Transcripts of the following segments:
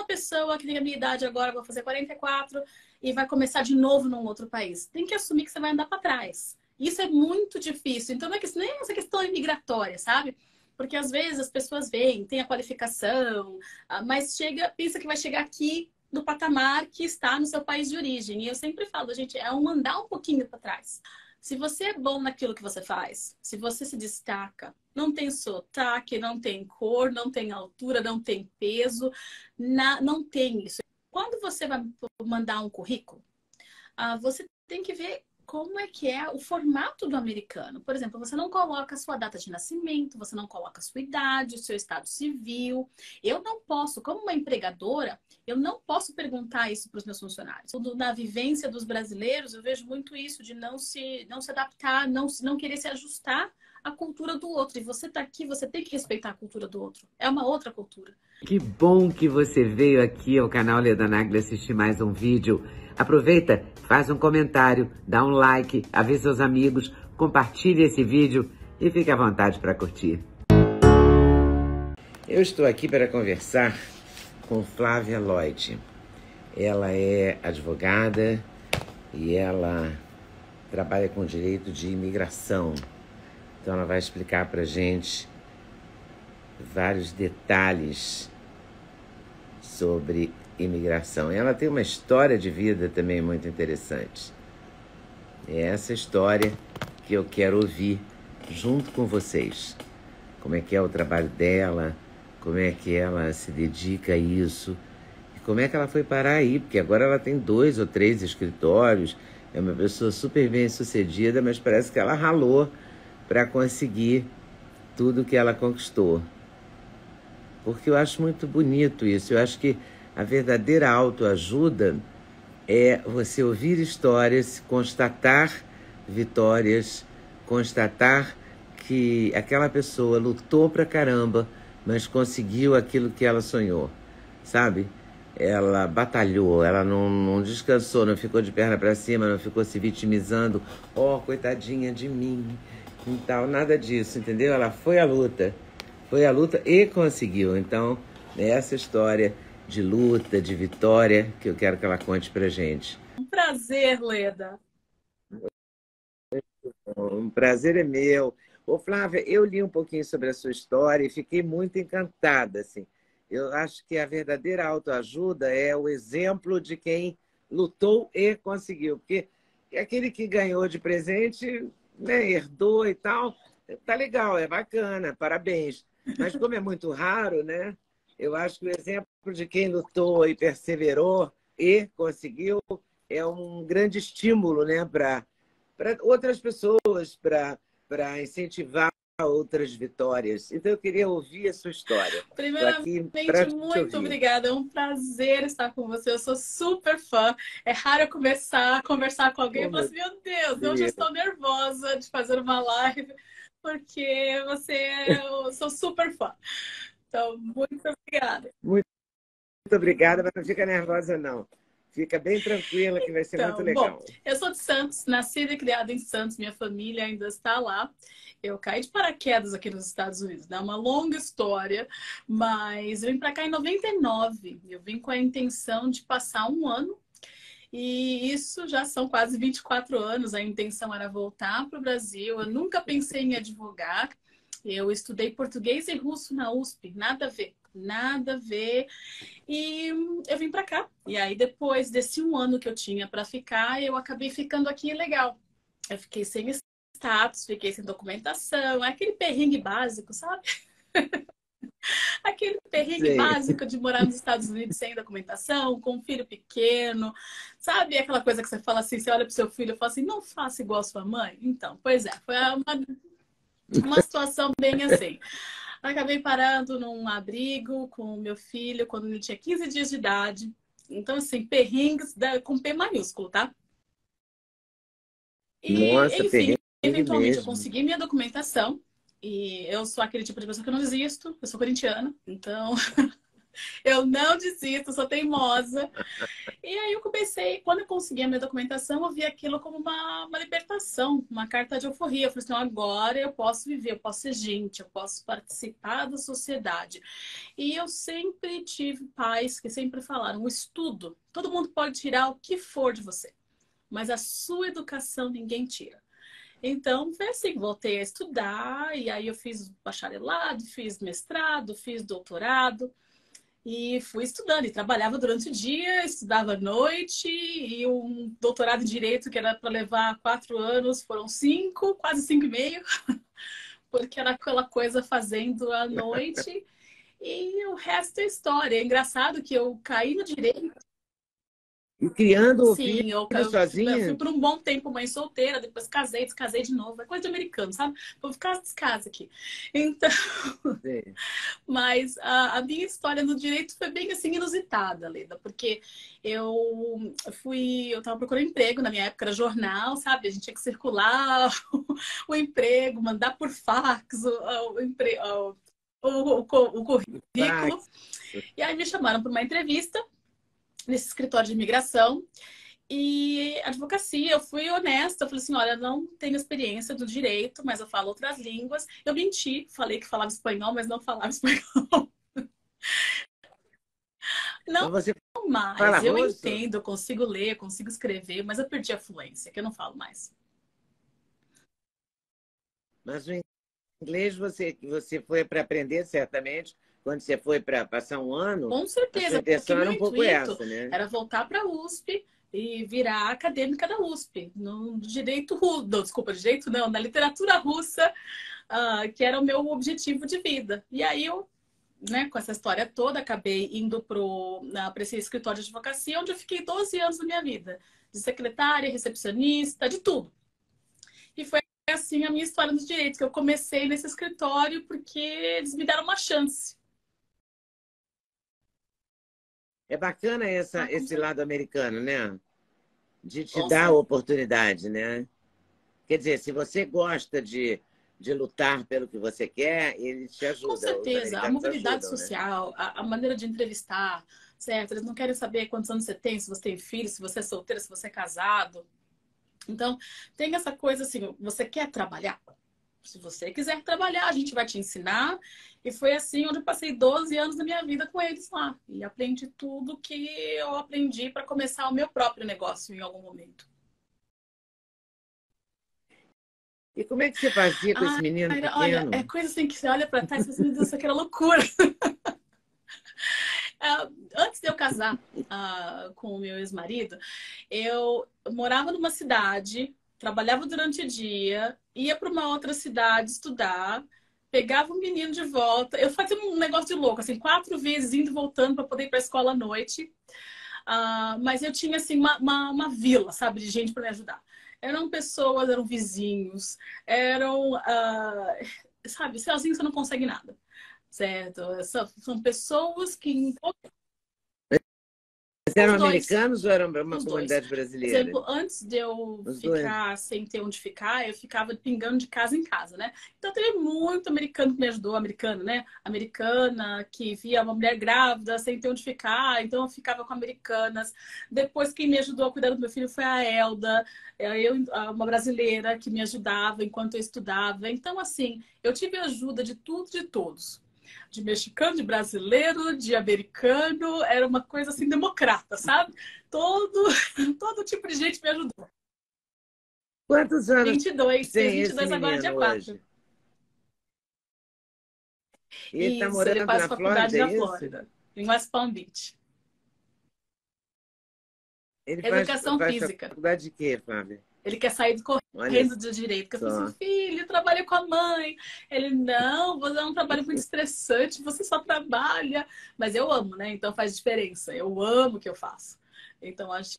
pessoa que tem a minha idade agora, vou fazer 44 e vai começar de novo num outro país. Tem que assumir que você vai andar para trás. Isso é muito difícil. Então, não é que, nem essa questão imigratória, sabe? Porque às vezes as pessoas vêm, têm a qualificação, mas pensa que vai chegar aqui no patamar que está no seu país de origem. E eu sempre falo, gente, é um andar um pouquinho para trás. Se você é bom naquilo que você faz, se você se destaca, não tem sotaque, não tem cor, não tem altura, não tem peso, não tem isso. Quando você vai mandar um currículo, você tem que ver como é que é o formato do americano. Por exemplo, você não coloca a sua data de nascimento, você não coloca a sua idade, o seu estado civil. Eu não posso, como uma empregadora, eu não posso perguntar isso para os meus funcionários. Na vivência dos brasileiros, eu vejo muito isso de não se adaptar, não querer se ajustar à cultura do outro. E você está aqui, você tem que respeitar a cultura do outro. É uma outra cultura. Que bom que você veio aqui ao canal Leda Nagli assistir mais um vídeo. Aproveita, faz um comentário, dá um like, avisa seus amigos, compartilhe esse vídeo e fique à vontade para curtir. Eu estou aqui para conversar com Flávia Lloyd. Ela é advogada e ela trabalha com direito de imigração. Então ela vai explicar para a gente vários detalhes sobre imigração. Ela tem uma história de vida também muito interessante. É essa história que eu quero ouvir junto com vocês. Como é que é o trabalho dela, como é que ela se dedica a isso e como é que ela foi parar aí, porque agora ela tem 2 ou 3 escritórios, é uma pessoa super bem sucedida, mas parece que ela ralou para conseguir tudo que ela conquistou. Porque eu acho muito bonito isso. Eu acho que a verdadeira autoajuda é você ouvir histórias, constatar vitórias, constatar que aquela pessoa lutou pra caramba, mas conseguiu aquilo que ela sonhou, sabe? Ela batalhou, ela não descansou, não ficou de perna para cima, não ficou se vitimizando. Oh, coitadinha de mim, e tal, nada disso, entendeu? Ela foi à luta e conseguiu. Então, é essa história de luta, de vitória, que eu quero que ela conte pra gente. Um prazer, Leda. Um prazer é meu. Ô, Flávia, eu li um pouquinho sobre a sua história e fiquei muito encantada, assim. Eu acho que a verdadeira autoajuda é o exemplo de quem lutou e conseguiu. Porque aquele que ganhou de presente, né, herdou e tal, tá legal, é bacana, parabéns. Mas como é muito raro, né? Eu acho que o exemplo de quem lutou e perseverou e conseguiu é um grande estímulo, né, para outras pessoas, para incentivar outras vitórias. Então, eu queria ouvir a sua história. Primeiramente, muito obrigada. É um prazer estar com você. Eu sou super fã. É raro eu conversar com alguém e falar assim, meu Deus, eu já estou nervosa de fazer uma live, porque eu sou super fã. Então, muito obrigada. Muito obrigada, mas não fica nervosa, não. Fica bem tranquila que vai ser muito legal. Bom, eu sou de Santos, nascida e criada em Santos. Minha família ainda está lá. Eu caí de paraquedas aqui nos Estados Unidos. É uma longa história, mas eu vim para cá em 99. Eu vim com a intenção de passar um ano. E isso já são quase 24 anos. A intenção era voltar para o Brasil. Eu nunca pensei em advogar. Eu estudei português e russo na USP. Nada a ver. Nada a ver. E eu vim para cá. E aí, depois desse um ano que eu tinha para ficar, eu acabei ficando aqui legal. Eu fiquei sem status, fiquei sem documentação. É aquele perrengue básico, sabe? Aquele perrengue básico de morar nos Estados Unidos sem documentação, com um filho pequeno. Sabe aquela coisa que você fala assim, você olha pro seu filho e fala assim, não faça igual a sua mãe? Então, pois é, foi uma situação bem assim. Acabei parando num abrigo com o meu filho quando ele tinha 15 dias de idade. Então, assim, perrengues com P maiúsculo, tá? E, nossa, enfim, eventualmente mesmo. eu consegui minha documentação. E eu sou aquele tipo de pessoa que eu não desisto. Eu sou corintiana, então Eu não desisto, sou teimosa. E aí eu comecei, quando eu consegui a minha documentação, eu vi aquilo como uma libertação, uma carta de euforia. Eu falei assim, "Não, agora eu posso viver, eu posso ser gente, eu posso participar da sociedade." E eu sempre tive pais que sempre falaram, o estudo, todo mundo pode tirar o que for de você, mas a sua educação ninguém tira. Então, foi assim, voltei a estudar, e aí eu fiz bacharelado, fiz mestrado, fiz doutorado, e fui estudando, e trabalhava durante o dia, estudava à noite, e um doutorado em Direito, que era para levar 4 anos, foram 5, quase 5 e meio, porque era aquela coisa fazendo à noite, e o resto é história. É engraçado que eu caí no Direito. E criando o filho Sim, eu fui sozinha? por um bom tempo mãe solteira, depois casei, descasei de novo. É coisa de americano, sabe? Vou ficar descasa aqui. Então, Sim. mas a minha história no direito foi bem assim inusitada, Leda, porque eu tava procurando emprego, na minha época era jornal, sabe? A gente tinha que circular o emprego, mandar por fax o currículo. Fax. E aí me chamaram para uma entrevista nesse escritório de imigração. E advocacia, eu fui honesta, eu falei assim, olha, não tenho experiência do direito, mas eu falo outras línguas. Eu menti, falei que falava espanhol, mas não falava espanhol. Não Mas você fala mais, eu russo? entendo, eu consigo ler, eu consigo escrever, mas eu perdi a fluência, que eu não falo mais. Mas o inglês você foi para aprender, certamente. Quando você foi para passar um ano, Com a sua certeza, porque intenção meu era um pouco intuito essa, né? era voltar para a USP e virar acadêmica da USP, no direito russo, não, desculpa, direito não, na literatura russa, que era o meu objetivo de vida. E aí eu, né, com essa história toda, acabei indo para esse escritório de advocacia, onde eu fiquei 12 anos da minha vida, de secretária, recepcionista, de tudo. E foi assim a minha história nos direitos, que eu comecei nesse escritório porque eles me deram uma chance. É bacana Ah, esse lado americano, né? De te com dar a certeza. oportunidade, né? Quer dizer, se você gosta de lutar pelo que você quer, eles te Com ajudam, os certeza, a americanos mobilidade ajudam, né? social, a maneira de entrevistar, certo? Eles não querem saber quantos anos você tem, se você tem filho, se você é solteiro, se você é casado. Então, tem essa coisa assim, você quer trabalhar? Se você quiser trabalhar, a gente vai te ensinar. E foi assim onde eu passei 12 anos da minha vida com eles lá. E aprendi tudo que eu aprendi para começar o meu próprio negócio em algum momento. E como é que você fazia com esse Ah, menino olha, é pequeno? coisa assim que você olha para trás e fala assim, meu Deus, isso aqui era loucura. Antes de eu casar com o meu ex-marido, eu morava numa cidade, trabalhava durante o dia, ia para uma outra cidade estudar, pegava o menino de volta. Eu fazia um negócio de louco, assim, 4 vezes indo e voltando para poder ir para a escola à noite. Mas eu tinha, assim, uma vila, sabe, de gente para me ajudar. Eram pessoas, eram vizinhos, eram. Sabe, sozinho você não consegue nada, certo? São pessoas que Mas os eram dois. americanos ou era uma Os dois. comunidade Por brasileira? exemplo, antes de eu Os dois. ficar sem ter onde ficar, eu ficava pingando de casa em casa, né? Então teve muito americano que me ajudou, americano, né? Americana que via uma mulher grávida sem ter onde ficar, então eu ficava com americanas. Depois quem me ajudou a cuidar do meu filho foi a Elda, uma brasileira que me ajudava enquanto eu estudava. Então, assim, eu tive ajuda de tudo, de todos. De mexicano, de brasileiro, de americano, era uma coisa assim democrata, sabe? Todo, todo tipo de gente me ajudou. Quantos anos 22, fiz tem esse 22 agora dia menino 4. hoje? E ele está Isso, ele morando faz na faculdade Flórida, é na isso? Flórida, em West Palm Beach. Ele Educação faz física. faculdade de quê, Flávia? Ele quer sair Olha correndo do direito. Porque eu falei assim, só. filho, trabalha com a mãe. Ele, não, você é um trabalho muito estressante, você só trabalha. Mas eu amo, né? Então faz diferença. Eu amo o que eu faço. Então, acho.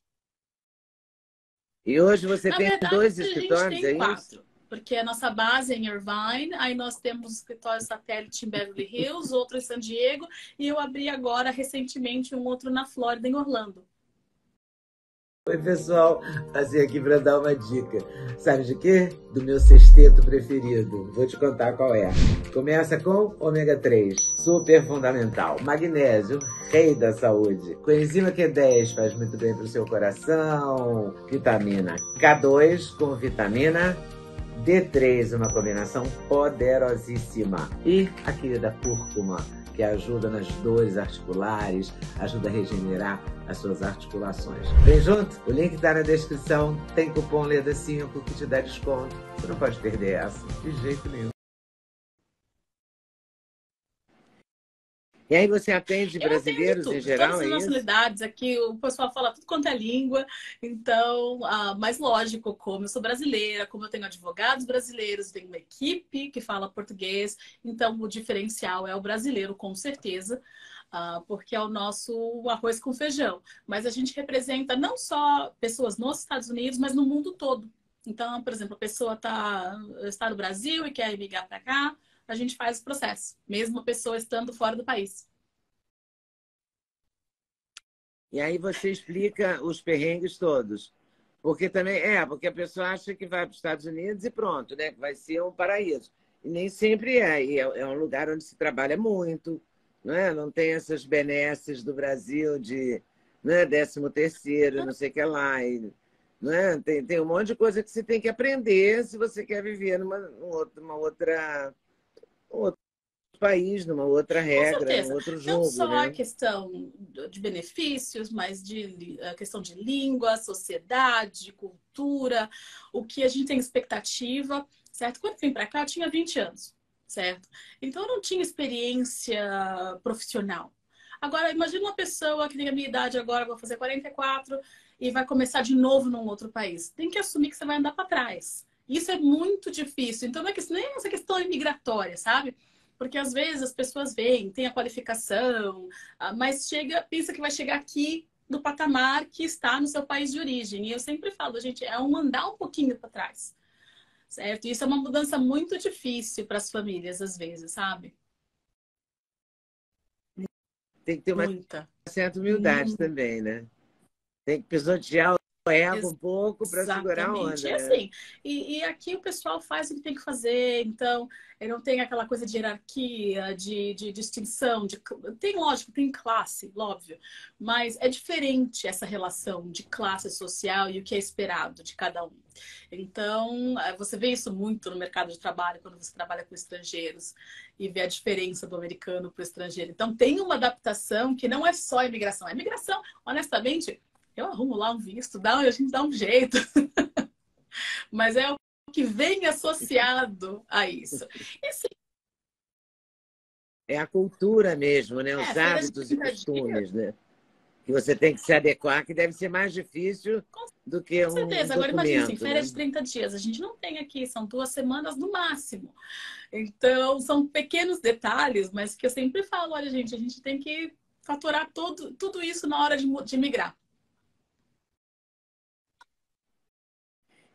E hoje você Na tem verdade, dois a gente escritórios, tem é isso? 4. Porque a nossa base é em Irvine, aí nós temos escritório satélite em Beverly Hills, outro em San Diego, e eu abri agora, recentemente, um outro na Flórida, em Orlando. Oi, pessoal. Passei aqui para dar uma dica. Sabe de quê? Do meu sexteto preferido. Vou te contar qual é. Começa com ômega 3, super fundamental. Magnésio, rei da saúde. Coenzima Q10 faz muito bem para o seu coração. Vitamina K2 com vitamina D3, uma combinação poderosíssima. E a querida cúrcuma, que ajuda nas dores articulares, ajuda a regenerar as suas articulações. Vem junto? O link está na descrição. Tem cupom LEDA5 que te dá desconto. Você não pode perder essa, de jeito nenhum. E aí você atende brasileiros em geral, todas as nacionalidades aqui, o pessoal fala tudo quanto é língua, então, mas lógico, como eu sou brasileira, como eu tenho advogados brasileiros, tenho uma equipe que fala português, então o diferencial é o brasileiro, com certeza, porque é o nosso arroz com feijão. Mas a gente representa não só pessoas nos Estados Unidos, mas no mundo todo. Então, por exemplo, a pessoa está no Brasil e quer migrar para cá, a gente faz o processo, mesmo a pessoa estando fora do país. E aí você explica os perrengues todos. Porque também porque a pessoa acha que vai para os Estados Unidos e pronto, né? Vai ser um paraíso. E nem sempre é. E é um lugar onde se trabalha muito, não é? Não tem essas benesses do Brasil de, né, 13º, não sei o que lá. E, não é? Tem um monte de coisa que você tem que aprender se você quer viver num outro país, numa outra regra, num outro jogo. Não só né? a questão de benefícios, mas a questão de língua, sociedade, cultura, o que a gente tem expectativa, certo? Quando eu vim para cá, eu tinha 20 anos, certo? Então eu não tinha experiência profissional. Agora, imagina uma pessoa que tem a minha idade agora, vou fazer 44 e vai começar de novo num outro país. Tem que assumir que você vai andar para trás. Isso é muito difícil. Então, não é nem essa questão imigratória, sabe? Porque às vezes as pessoas veem, tem a qualificação, mas pensa que vai chegar aqui no patamar que está no seu país de origem. E eu sempre falo, gente, é um andar um pouquinho para trás, certo? E isso é uma mudança muito difícil para as famílias, às vezes, sabe? Tem que ter uma Muita. certa humildade também, né? Tem que pisotear o ego um pouco para segurar a onda, Exatamente. E né? assim, e aqui o pessoal faz o que tem que fazer, então não tem aquela coisa de hierarquia, de distinção, tem, lógico, tem classe, óbvio, mas é diferente essa relação de classe social e o que é esperado de cada um. Então, você vê isso muito no mercado de trabalho, quando você trabalha com estrangeiros e vê a diferença do americano para o estrangeiro. Então, tem uma adaptação que não é só imigração. A imigração, honestamente, eu arrumo lá um visto, a gente dá um jeito. Mas é o que vem associado a isso. E, sim, É a cultura mesmo, né? Os hábitos e costumes, né? Que você tem que se adequar, que deve ser mais difícil do que com certeza. Agora, documento, imagina assim, férias né? de 30 dias. A gente não tem aqui, são 2 semanas no máximo. Então, são pequenos detalhes, mas que eu sempre falo, olha, gente, a gente tem que faturar tudo isso na hora de migrar.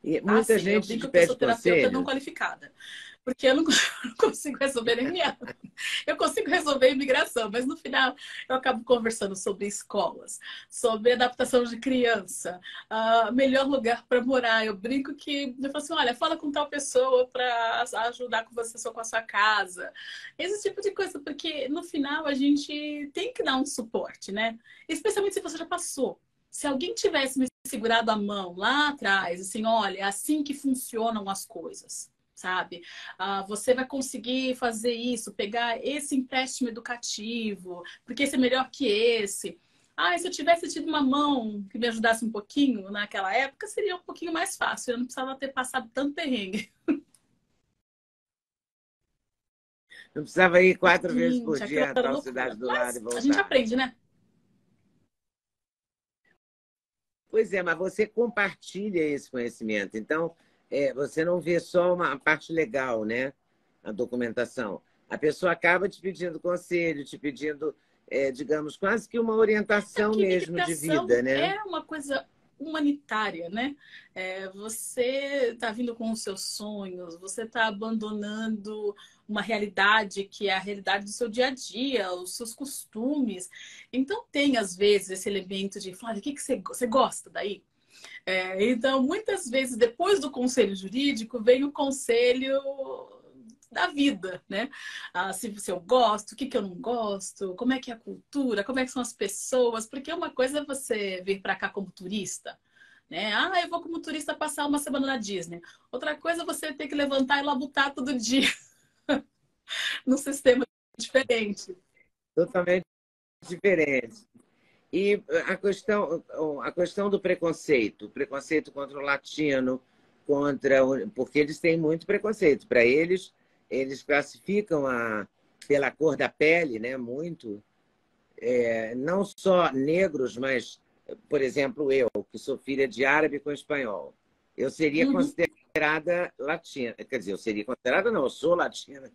E muita Sim, eu gente te brinco que eu sou pede terapeuta não conselho. qualificada. Porque eu não consigo resolver nem minha. Eu consigo resolver a imigração, mas no final eu acabo conversando sobre escolas, sobre adaptação de criança, melhor lugar para morar. Eu brinco que eu falo assim: olha, fala com tal pessoa para ajudar com você com a sua casa. Esse tipo de coisa, porque no final a gente tem que dar um suporte, né? Especialmente se você já passou. Se alguém tivesse me segurado a mão lá atrás, assim, olha, é assim que funcionam as coisas, sabe? Você vai conseguir fazer isso, pegar esse empréstimo educativo, porque esse é melhor que esse. Se eu tivesse tido uma mão que me ajudasse um pouquinho naquela época, seria um pouquinho mais fácil. Eu não precisava ter passado tanto perrengue. Não precisava ir 4 vezes por Gente, aquela dia era para a loucura. cidade do lado e Mas a gente voltar. aprende, né? Pois é, mas você compartilha esse conhecimento. Então, você não vê só uma parte legal, né? A documentação. A pessoa acaba te pedindo conselho, te pedindo, digamos, quase que uma orientação Que mesmo de imigração vida, né? é uma coisa humanitária, né? Você está vindo com os seus sonhos, você está abandonando uma realidade que é a realidade do seu dia a dia, os seus costumes. Então tem, às vezes, esse elemento de, Flávia, o que você gosta daí? Então, muitas vezes, depois do conselho jurídico, vem o conselho da vida, né? Se eu gosto, o que eu não gosto, como é que é a cultura, como é que são as pessoas, porque uma coisa é você vir para cá como turista, né? Eu vou como turista passar uma semana na Disney. Outra coisa é você ter que levantar e labutar todo dia num sistema diferente. Totalmente diferente. E a questão do preconceito, o preconceito contra o latino, porque eles têm muito preconceito. Para eles, eles classificam pela cor da pele, né? Muito. Não só negros, mas, por exemplo, eu, que sou filha de árabe com espanhol, eu seria Uhum. considerada latina. Quer dizer, eu seria considerada, não, eu sou latina.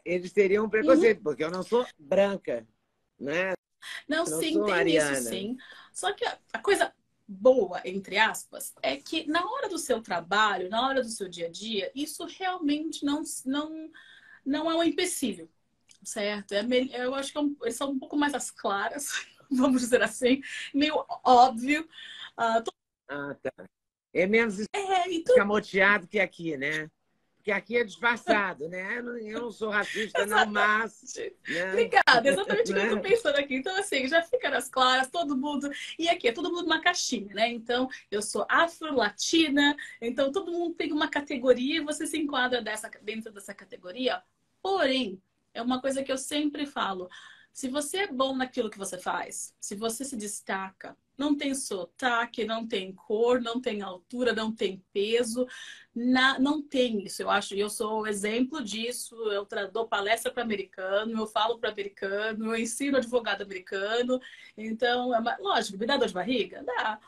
Eles teriam um Uhum. preconceito, porque eu não sou branca, né? Não, Eu não sim, sou tem isso ariana. sim. Só que a coisa boa, entre aspas, é que na hora do seu trabalho, na hora do seu dia a dia, isso realmente não é um empecilho, certo? Eu acho que eles são um pouco mais as claras, vamos dizer assim, meio óbvio. Ah, Ah, tá. É menos e tudo. escamoteado que aqui, né? Porque aqui é disfarçado, né? Eu não sou racista, não, mas. Exatamente. Né? Obrigada, exatamente o que eu tô Né? pensando aqui. Então, assim, já fica nas claras, todo mundo. E aqui é todo mundo numa caixinha, né? Então, eu sou afro-latina, então todo mundo tem uma categoria e você se enquadra dentro dessa categoria. Porém, é uma coisa que eu sempre falo. Se você é bom naquilo que você faz, se você se destaca, não tem sotaque, não tem cor, não tem altura, não tem peso, não tem isso. Eu sou o exemplo disso. Eu dou palestra para americano, eu falo para americano, eu ensino advogado americano. Então, lógico, me dá dor de barriga? Dá.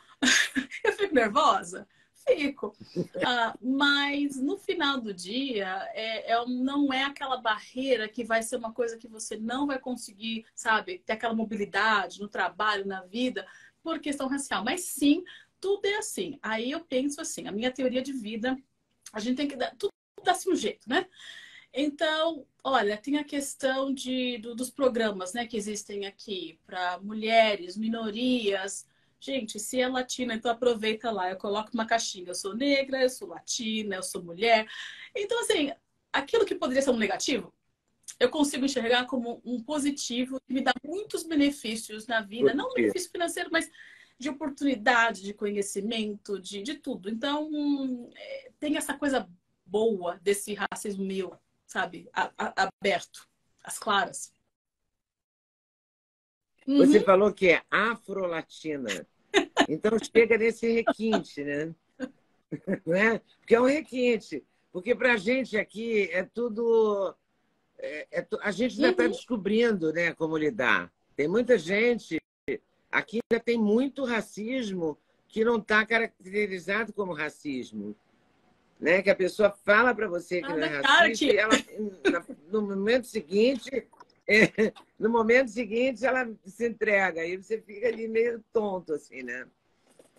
Eu fico nervosa? Fico. Mas no final do dia, não é aquela barreira que vai ser uma coisa que você não vai conseguir, sabe, ter aquela mobilidade no trabalho, na vida, por questão racial. Mas sim, tudo é assim. Aí eu penso assim, a minha teoria de vida, a gente tem que dar tudo dá-se um jeito, né? Então, olha, tem a questão dos programas, né, que existem aqui para mulheres, minorias. Gente, se é latina, então aproveita lá. Eu coloco uma caixinha. Eu sou negra, eu sou latina, eu sou mulher. Então, assim, aquilo que poderia ser um negativo, eu consigo enxergar como um positivo que me dá muitos benefícios na vida. Não Positivo. benefício financeiro, mas de oportunidade, de conhecimento, de tudo. Então, tem essa coisa boa desse racismo meu, sabe? Aberto, às claras. Você Uhum. falou que é afro-latina. Então chega nesse requinte, né? Né? Porque é um requinte. Porque para a gente aqui é tudo. A gente ainda está Uhum. descobrindo, né, como lidar. Tem muita gente. Aqui ainda tem muito racismo que não está caracterizado como racismo. Né? Que a pessoa fala para você que não é Da cara racista que e ela, no momento seguinte, no momento seguinte, ela se entrega. Aí você fica ali meio tonto, assim, né?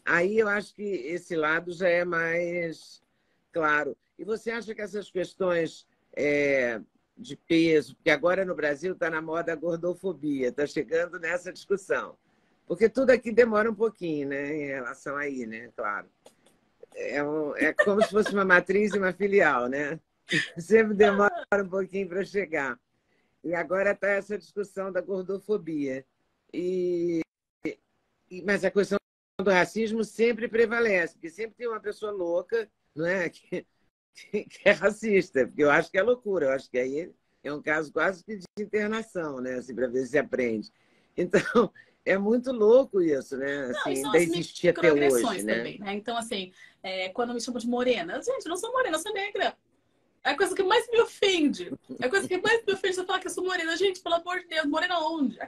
Aí eu acho que esse lado já é mais claro. E você acha que essas questões de peso, porque agora no Brasil está na moda a gordofobia, está chegando nessa discussão. Porque tudo aqui demora um pouquinho, né, em relação aí, né? Claro. É como se fosse uma matriz e uma filial, né? Sempre demora um pouquinho para chegar. E agora está essa discussão da gordofobia. E, mas a questão do racismo sempre prevalece, porque sempre tem uma pessoa louca, não é? Que é racista, porque eu acho que é loucura, eu acho que aí é um caso quase que de internação, né? Assim, para ver se aprende. Então, é muito louco isso, né? não, e Assim, são ainda as existe até hoje, microagressões né? também, né? Então, assim, quando me chamam de morena, gente, eu não sou morena, eu sou negra. É a coisa que mais me ofende. É a coisa que mais me ofende é falar que eu sou morena. Gente, pelo amor de Deus, morena onde?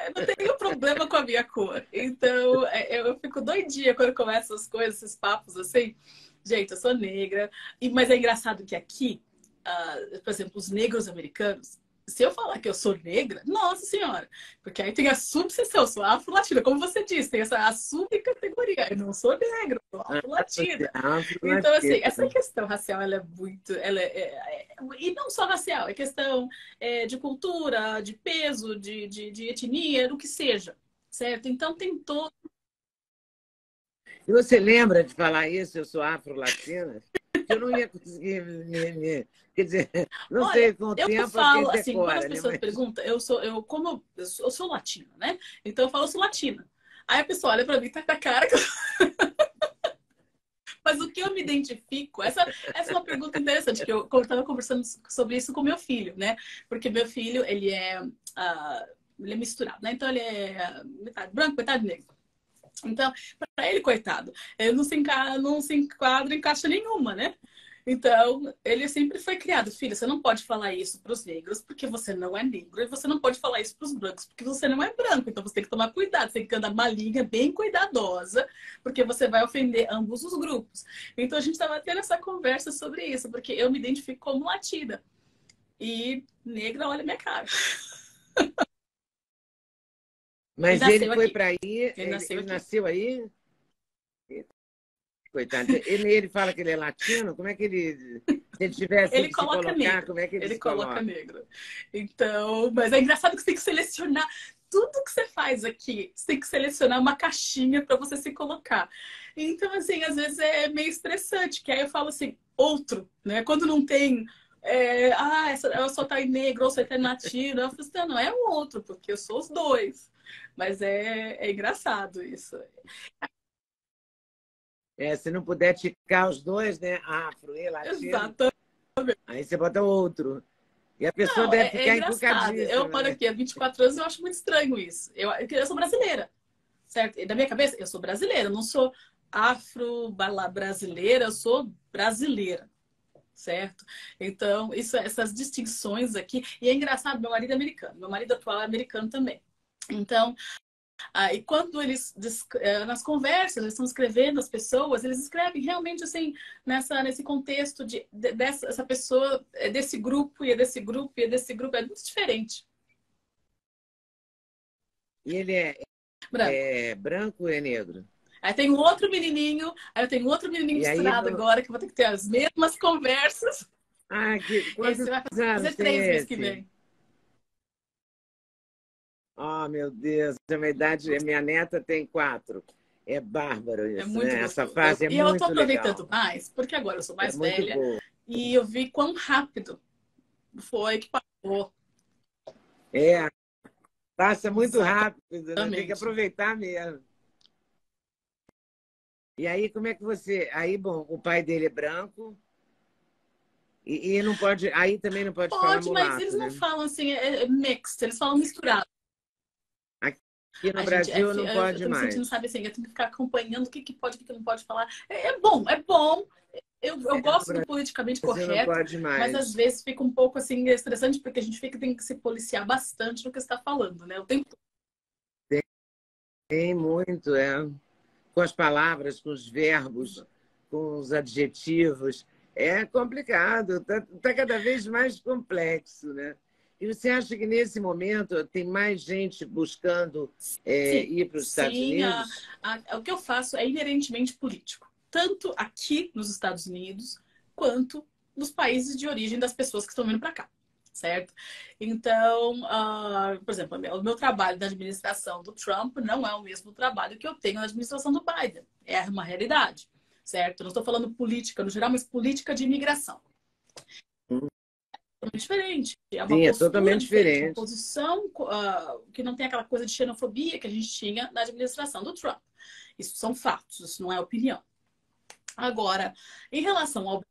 Eu não tenho problema com a minha cor. Então, eu fico doidinha quando começam essas coisas, esses papos assim. Gente, eu sou negra. Mas é engraçado que aqui, por exemplo, os negros americanos, se eu falar que eu sou negra, nossa senhora, porque aí tem a subseção, eu sou afro-latina, como você disse, tem a subcategoria. Eu não sou negra, eu sou Ah, você é afro-latina. Então, assim, essa afro-latina. questão racial, ela é muito. E não só racial, é questão de cultura, de peso, de etnia, do que seja. certo? Então tem todo. E você lembra de falar isso? Eu sou afro-latina? Que eu não ia conseguir quer dizer, não Olha, sei, com o eu tempo a falo gente assim, quando as decora, né? pessoas Mas perguntam, eu sou latina, né? Então eu falo, eu sou latina. Aí a pessoa olha pra mim, tá com a cara. Mas o que eu me identifico, essa é uma pergunta interessante, que eu estava conversando sobre isso com meu filho, né? Porque meu filho, ele é misturado, né? Então ele é metade branco, metade negro. Então, para ele, coitado, ele não se enquadra em caixa nenhuma, né? Então, ele sempre foi criado, filho, você não pode falar isso para os negros porque você não é negro, e você não pode falar isso para os brancos porque você não é branco. Então, você tem que tomar cuidado, você tem que andar malinha, bem cuidadosa, porque você vai ofender ambos os grupos. Então, a gente estava tendo essa conversa sobre isso, porque eu me identifico como latina e negra, olha a minha cara. Ele ele nasceu foi aqui. para aí, Ele nasceu ele aqui. nasceu aí? Coitado. Ele fala que ele é latino? Como é que ele. Se ele tivesse Ele que se coloca colocar, negro. como é que ele Ele se coloca coloca? negro. Então, mas é engraçado que você tem que selecionar tudo que você faz aqui. Você tem que selecionar uma caixinha para você se colocar. Então, assim, às vezes é meio estressante, que aí eu falo assim, outro, né? Quando não tem. Ela só tá em negro ou só tá em latino. Eu falo assim, não, é um outro, porque eu sou os dois. Mas é engraçado isso. É, se não puder ticar os dois, né? Afro e latino, Exato. aí você bota outro. E a pessoa Não, deve é ficar engraçado. Eu encucadíssima, moro né? aqui há 24 anos e eu acho muito estranho isso. Eu sou brasileira. Certo? E na minha cabeça, eu sou brasileira, eu não sou afro-brasileira, eu sou brasileira, certo? Então, essas distinções aqui. E é engraçado, meu marido é americano, meu marido atual é americano também. Então, e quando nas conversas, eles estão escrevendo as pessoas, eles escrevem realmente assim, nesse contexto dessa essa pessoa é desse grupo, e é desse grupo, e é desse grupo, é muito diferente. E ele Branco. é branco ou é negro? Aí tem um outro menininho, aí eu tenho outro menininho E aí, misturado agora, que eu vou ter que ter as mesmas conversas. quantos Esse vai anos fazer tem 3 meses que esse? vem. Oh, meu Deus, a minha idade, minha neta tem 4. É bárbaro É isso, muito né? Essa gostoso. fase é E eu tô muito aproveitando legal. mais, porque agora eu sou É mais muito velha boa. e eu vi quão rápido foi que passou. É, passa muito rápido, né? Tem que Exatamente. aproveitar mesmo. E aí, como é que você. Aí, bom, o pai dele é branco e não pode. Aí também não pode falar Pode, mas eles mulato, não né? falam assim, é mixed, eles falam misturado. Aqui no A gente, Brasil não eu pode tô me sentindo, mais. sabe assim, eu tenho que ficar acompanhando o que pode, o que não pode falar. É bom, é bom. Eu É, no gosto do politicamente Brasil não correto, pode mas às mais. vezes fica um pouco assim estressante porque a gente tem que se policiar bastante no que está falando, né? O tempo Tem muito, é. Com as palavras, com os verbos, todo. com os adjetivos. É complicado, tá cada vez mais complexo, né? E você acha que nesse momento tem mais gente buscando Sim, ir para os Estados sim. Unidos? O que eu faço é inerentemente político, tanto aqui nos Estados Unidos quanto nos países de origem das pessoas que estão vindo para cá, certo? Então, por exemplo, o meu trabalho na administração do Trump não é o mesmo trabalho que eu tenho na administração do Biden. É uma realidade, certo? Eu não estou falando política no geral, mas política de imigração. É diferente, é uma Sim, é postura totalmente diferente, uma diferente. posição que não tem aquela coisa de xenofobia que a gente tinha na administração do Trump. Isso são fatos, isso não é opinião. Agora, em relação ao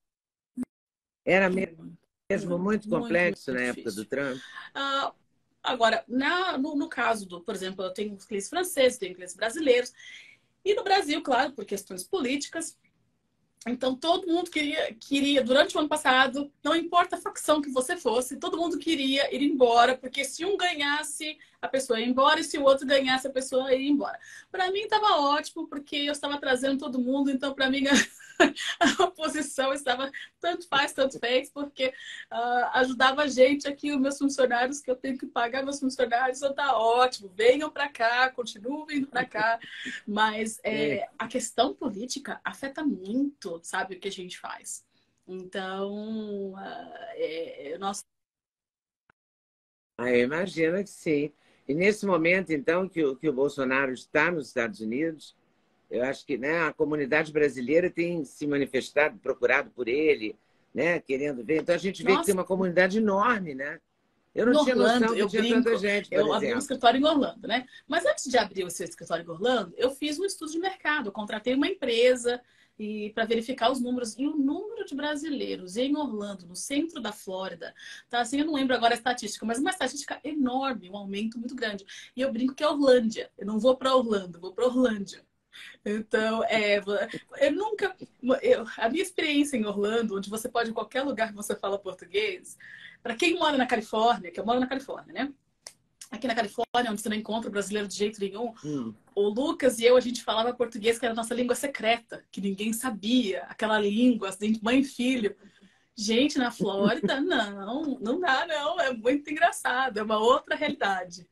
Era mesmo muito, muito muito, complexo na muito época do difícil. Trump. Ah, agora, no caso do, por exemplo, eu tenho clientes franceses, tenho clientes brasileiros, e no Brasil, claro, por questões políticas, então, todo mundo queria, durante o ano passado, não importa a facção que você fosse, todo mundo queria ir embora, porque se um ganhasse, a pessoa ia embora, e se o outro ganhasse, a pessoa ia embora. Para mim, estava ótimo, porque eu estava trazendo todo mundo, então, para mim, a oposição estava tanto faz, tanto fez, porque ajudava a gente aqui, os meus funcionários, que eu tenho que pagar meus funcionários, então tá ótimo, venham para cá, continuem vindo para cá. Mas É, a questão política afeta muito, sabe, o que a gente faz. Então, nós. eu imagino que sim. E nesse momento, então, que o Bolsonaro está nos Estados Unidos, eu acho que, né, a comunidade brasileira tem se manifestado, procurado por ele, né, querendo ver. Então a gente vê que tem Nossa, uma comunidade enorme, né? Eu em não tinha Orlando, noção que eu tinha tanta brinco, gente, por eu abri um exemplo. escritório em Orlando, né? Mas antes de abrir o seu escritório em Orlando, eu fiz um estudo de mercado. Eu contratei uma empresa e para verificar os números. E o número de brasileiros em Orlando, no centro da Flórida, tá assim, eu não lembro agora a estatística, mas uma estatística enorme, um aumento muito grande. E eu brinco que é Orlândia. Eu não vou para Orlando, vou para Orlândia. Então, eu nunca. A minha experiência em Orlando, onde você pode, em qualquer lugar que você fala português, para quem mora na Califórnia, que eu moro na Califórnia, né? Aqui na Califórnia, onde você não encontra brasileiro de jeito nenhum, o Lucas e eu, a gente falava português, que era a nossa língua secreta, que ninguém sabia, aquela língua, assim, de mãe e filho. Gente, na Flórida, não, não dá, não. É muito engraçado, é uma outra realidade.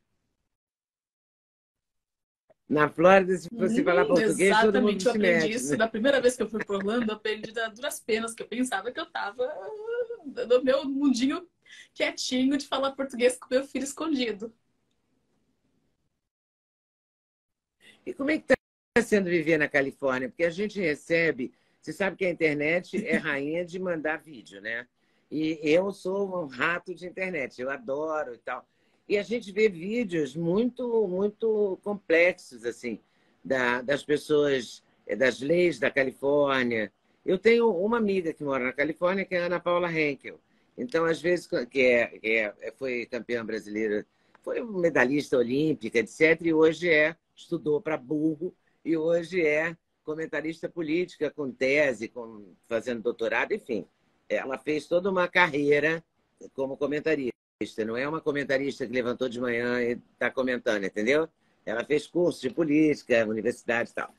Na Flórida, se você falar português, todo mundo Exatamente, eu se aprendi mete, isso né? da primeira vez que eu fui para Orlando, eu aprendi das duras penas, que eu pensava que eu estava no meu mundinho quietinho de falar português com meu filho escondido. E como é que está sendo viver na Califórnia? Porque a gente recebe, você sabe que a internet é rainha de mandar vídeo, né? E eu sou um rato de internet, eu adoro e tal. E a gente vê vídeos muito, muito complexos, assim, das pessoas, das leis da Califórnia. Eu tenho uma amiga que mora na Califórnia, que é a Ana Paula Henkel. Então, às vezes, foi campeã brasileira, foi medalhista olímpica, etc., e hoje estudou para burro, e hoje é comentarista política com tese, fazendo doutorado, enfim. Ela fez toda uma carreira como comentarista. Não é uma comentarista que levantou de manhã e está comentando, entendeu? Ela fez curso de política, universidade e tal.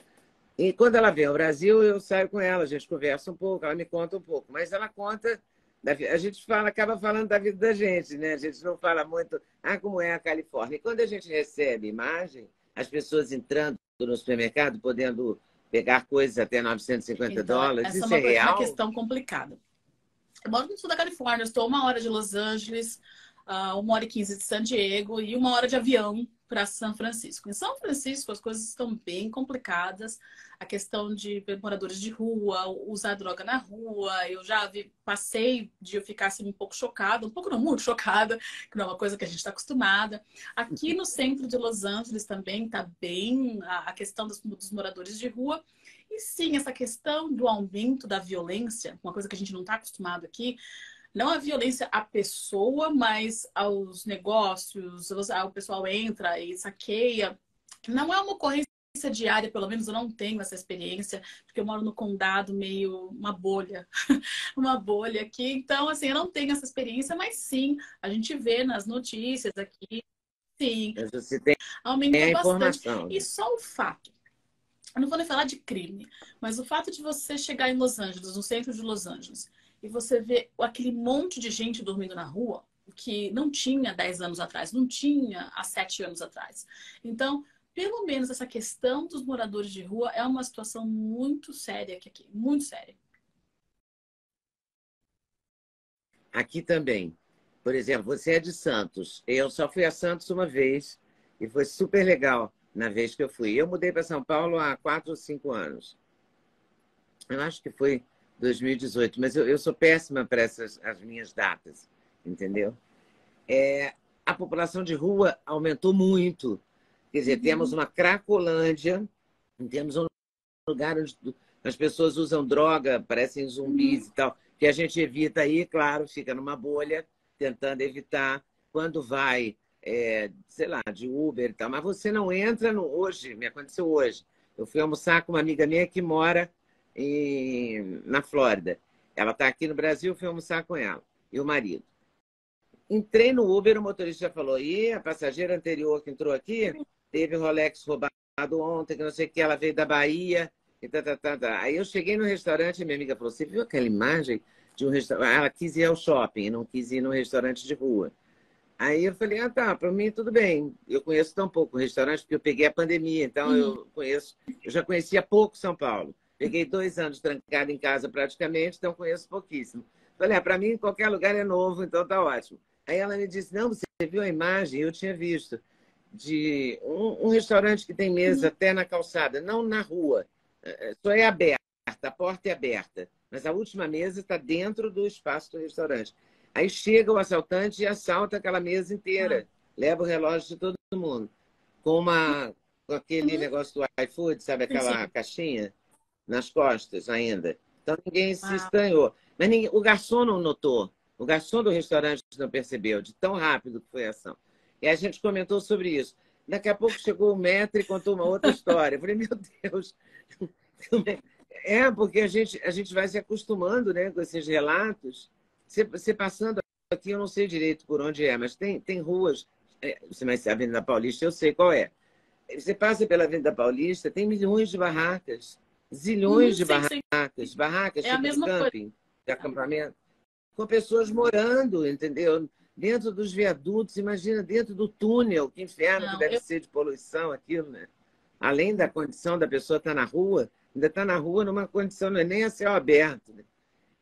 E quando ela vem ao Brasil, eu saio com ela, a gente conversa um pouco, ela me conta um pouco. Mas ela conta, a gente acaba falando da vida da gente, né? A gente não fala muito, como é a Califórnia. E quando a gente recebe imagem, as pessoas entrando no supermercado, podendo pegar coisas até 950 Então, dólares, essa é isso é uma real? questão complicada. Eu moro no sul da Califórnia, eu estou 1 hora de Los Angeles, 1 hora e 15 de San Diego e 1 hora de avião para São Francisco. Em São Francisco, as coisas estão bem complicadas. A questão de moradores de rua, usar droga na rua. Eu já passei de eu ficar assim, um pouco chocada, um pouco não, muito chocada, que não é uma coisa que a gente está acostumada. Aqui no centro de Los Angeles também está bem a questão dos moradores de rua. E sim, essa questão do aumento da violência, uma coisa que a gente não está acostumado aqui, não a violência à pessoa, mas aos negócios, o pessoal entra e saqueia. Não é uma ocorrência diária, pelo menos eu não tenho essa experiência, porque eu moro no condado meio uma bolha, uma bolha aqui. Então, assim, eu não tenho essa experiência, mas sim, a gente vê nas notícias aqui, sim, Mas você tem aumentou a bastante. informação, E né? só o fato, eu não vou nem falar de crime, mas o fato de você chegar em Los Angeles, no centro de Los Angeles, e você ver aquele monte de gente dormindo na rua, que não tinha 10 anos atrás, não tinha há 7 anos atrás. Então, pelo menos essa questão dos moradores de rua é uma situação muito séria aqui, muito séria. Aqui também. Por exemplo, você é de Santos. Eu só fui a Santos uma vez e foi super legal na vez que eu fui. Eu mudei para São Paulo há 4 ou 5 anos. Eu acho que foi 2018, mas eu sou péssima para as minhas datas, entendeu? A população de rua aumentou muito. Quer dizer, temos uma Cracolândia, temos um lugar onde as pessoas usam droga, parecem zumbis e tal, que a gente evita aí, claro, fica numa bolha, tentando evitar. Quando vai, sei lá, de Uber e tal, mas você não entra hoje, me aconteceu hoje. Eu fui almoçar com uma amiga minha que mora na Flórida. Ela está aqui no Brasil, fui almoçar com ela e o marido. Entrei no Uber, o motorista já falou, a passageira anterior que entrou aqui teve um Rolex roubado ontem, que não sei o que, ela veio da Bahia, e tá. Aí eu cheguei no restaurante e minha amiga falou, você viu aquela imagem de um restaurante? Ela quis ir ao shopping, não quis ir num restaurante de rua. Aí eu falei, tá, para mim tudo bem. Eu conheço tão pouco o restaurante, porque eu peguei a pandemia, então eu já conhecia pouco São Paulo. Peguei 2 anos trancado em casa praticamente, então conheço pouquíssimo. Falei, para mim qualquer lugar é novo, então tá ótimo. Aí ela me disse, não, você viu a imagem? Eu tinha visto. de um restaurante que tem mesa até na calçada, não na rua. Só é aberta, a porta é aberta, mas a última mesa está dentro do espaço do restaurante. Aí chega o assaltante e assalta aquela mesa inteira, leva o relógio de todo mundo, com aquele negócio do iFood, sabe, aquela caixinha nas costas ainda. Então ninguém se estranhou. Mas o garçom não notou. O garçom do restaurante não percebeu de tão rápido que foi a ação. E a gente comentou sobre isso. Daqui a pouco chegou o maître e contou uma outra história. Eu falei, meu Deus. Porque a gente vai se acostumando, né, com esses relatos. Você passando aqui, eu não sei direito por onde é, mas tem ruas. Você vai saber, a Avenida Paulista, eu sei qual é. Você passa pela Avenida Paulista, tem milhões de barracas. Zilhões de barracas. Barracas tipo de camping, de acampamento. Com pessoas morando, entendeu? Dentro dos viadutos, imagina, dentro do túnel, que inferno que deve ser de poluição aquilo, né? Além da condição da pessoa estar na rua, ainda está na rua numa condição, não é nem a céu aberto. Né?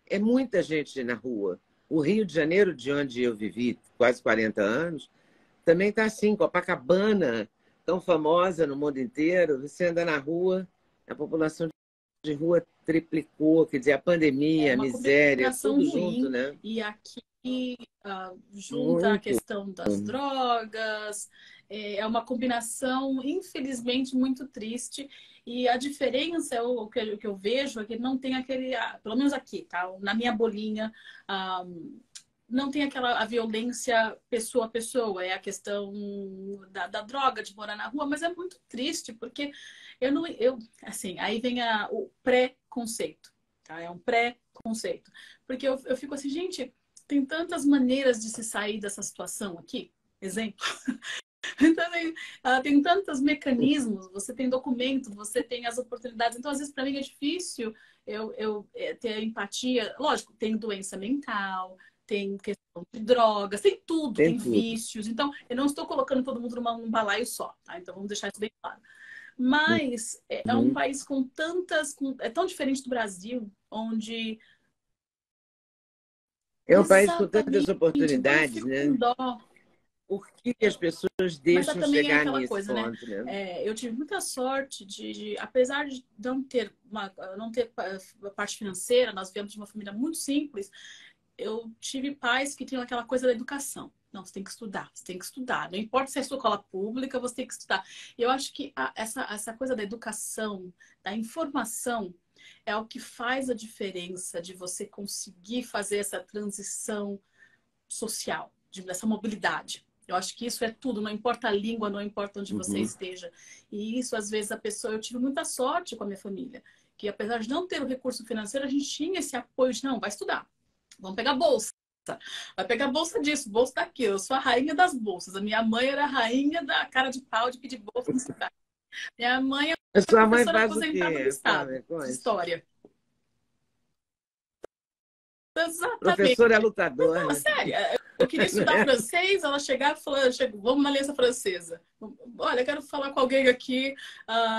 É muita gente na rua. O Rio de Janeiro, de onde eu vivi quase 40 anos, também está assim, Copacabana, tão famosa no mundo inteiro. Você anda na rua, a população de rua triplicou, quer dizer, a pandemia, a miséria, tudo junto, né? E aqui junta a questão das drogas, é uma combinação, infelizmente, muito triste. E a diferença, o que eu vejo, é que não tem aquele, pelo menos aqui, tá? Na minha bolinha, não tem a violência pessoa a pessoa, é a questão da droga, de morar na rua, mas é muito triste, porque assim, aí vem o pré-conceito, tá? É um pré-conceito. Porque eu fico assim, gente, tem tantas maneiras de se sair dessa situação aqui, exemplo. Então, tem tantos mecanismos, você tem documento, você tem as oportunidades. Então, às vezes, para mim é difícil eu ter empatia. Lógico, tem doença mental, tem questão de drogas, tem tudo, tem vícios. Então, eu não estou colocando todo mundo num balaio só, tá? Então, vamos deixar isso bem claro. Mas é um país com tantas... é tão diferente do Brasil, onde... É um país com tantas oportunidades, né? Por que as pessoas deixam chegar nesse coisa, ponto, né? Eu tive muita sorte apesar de não ter a parte financeira, nós viemos de uma família muito simples, eu tive pais que tinham aquela coisa da educação. Não, você tem que estudar, você tem que estudar. Não importa se é escola pública, você tem que estudar. Eu acho que essa coisa da educação, da informação, é o que faz a diferença de você conseguir fazer essa transição social, dessa mobilidade. Eu acho que isso é tudo, não importa a língua, não importa onde você esteja. E isso, às vezes, eu tive muita sorte com a minha família, que apesar de não ter o recurso financeiro, a gente tinha esse apoio de, não, vai estudar, vamos pegar bolsa. Vai pegar bolsa disso, bolsa daquilo. Eu sou a rainha das bolsas. A minha mãe era a rainha da cara de pau de pedir bolsa no cidade. Minha mãe é professora aposentada do Estado de História. Exatamente. Professor é lutador. Não, sério. Eu queria estudar francês, ela chegava e falou, vamos na aliança francesa. Olha, eu quero falar com alguém aqui,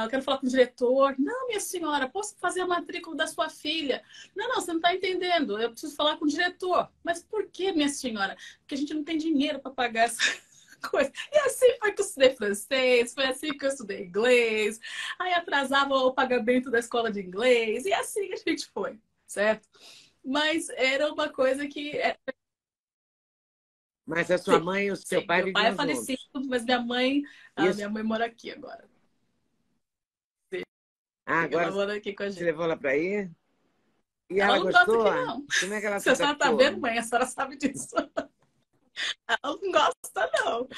quero falar com o diretor. Não, minha senhora, posso fazer a matrícula da sua filha? Não, você não está entendendo, eu preciso falar com o diretor. Mas por que, minha senhora? Porque a gente não tem dinheiro para pagar essa coisa. E assim foi que eu estudei francês, foi assim que eu estudei inglês, aí atrasava o pagamento da escola de inglês, e assim a gente foi, certo? Mas era uma coisa que... Mas a sua mãe e o seu pai viviam juntos? Meu pai é falecido, mas minha mãe mora aqui agora. Agora ela mora aqui com a gente. Você levou ela para ir? E ela não gostou? Gosta aqui, não. Como é que ela se adaptou? A senhora tá vendo, mãe? A senhora sabe disso. Ela não gosta, não.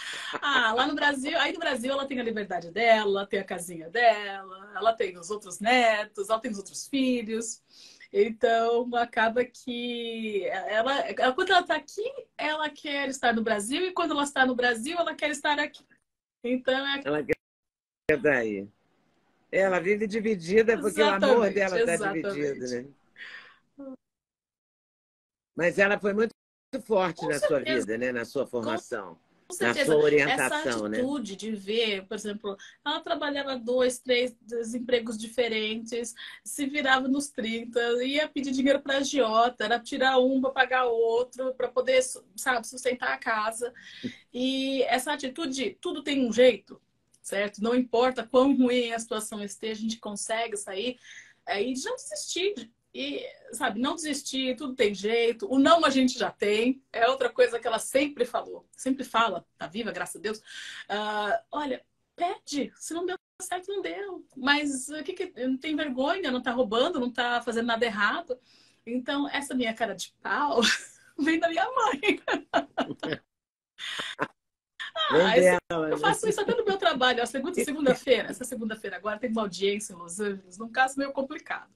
Lá no Brasil, aí no Brasil ela tem a liberdade dela, ela tem a casinha dela, ela tem os outros netos, ela tem os outros filhos. Então, acaba que quando ela está aqui, ela quer estar no Brasil, e quando ela está no Brasil, ela quer estar aqui. Então, ela quer estar aí. Ela vive dividida porque o amor dela está dividido, né? Mas ela foi muito forte na sua vida, né? Na sua formação. na certeza, sua essa orientação, né? atitude de ver, por exemplo, ela trabalhava 2, 3 empregos diferentes, se virava nos 30, ia pedir dinheiro para agiota, era tirar um para pagar outro, para poder, sabe, sustentar a casa. E essa atitude, tudo tem um jeito, certo? Não importa quão ruim a situação esteja, a gente consegue sair e de não desistir. E, sabe, não desistir, tudo tem jeito. O não a gente já tem. É outra coisa que ela sempre falou. Sempre fala. Tá viva, graças a Deus. Olha, pede. Se não deu certo, não deu. Mas o que não tem vergonha, não tá roubando, não tá fazendo nada errado. Então, essa minha cara de pau vem da minha mãe. Vem dela, Eu né? faço isso até no meu trabalho. Segunda-feira, essa segunda-feira agora tem uma audiência em Los Angeles, num caso meio complicado.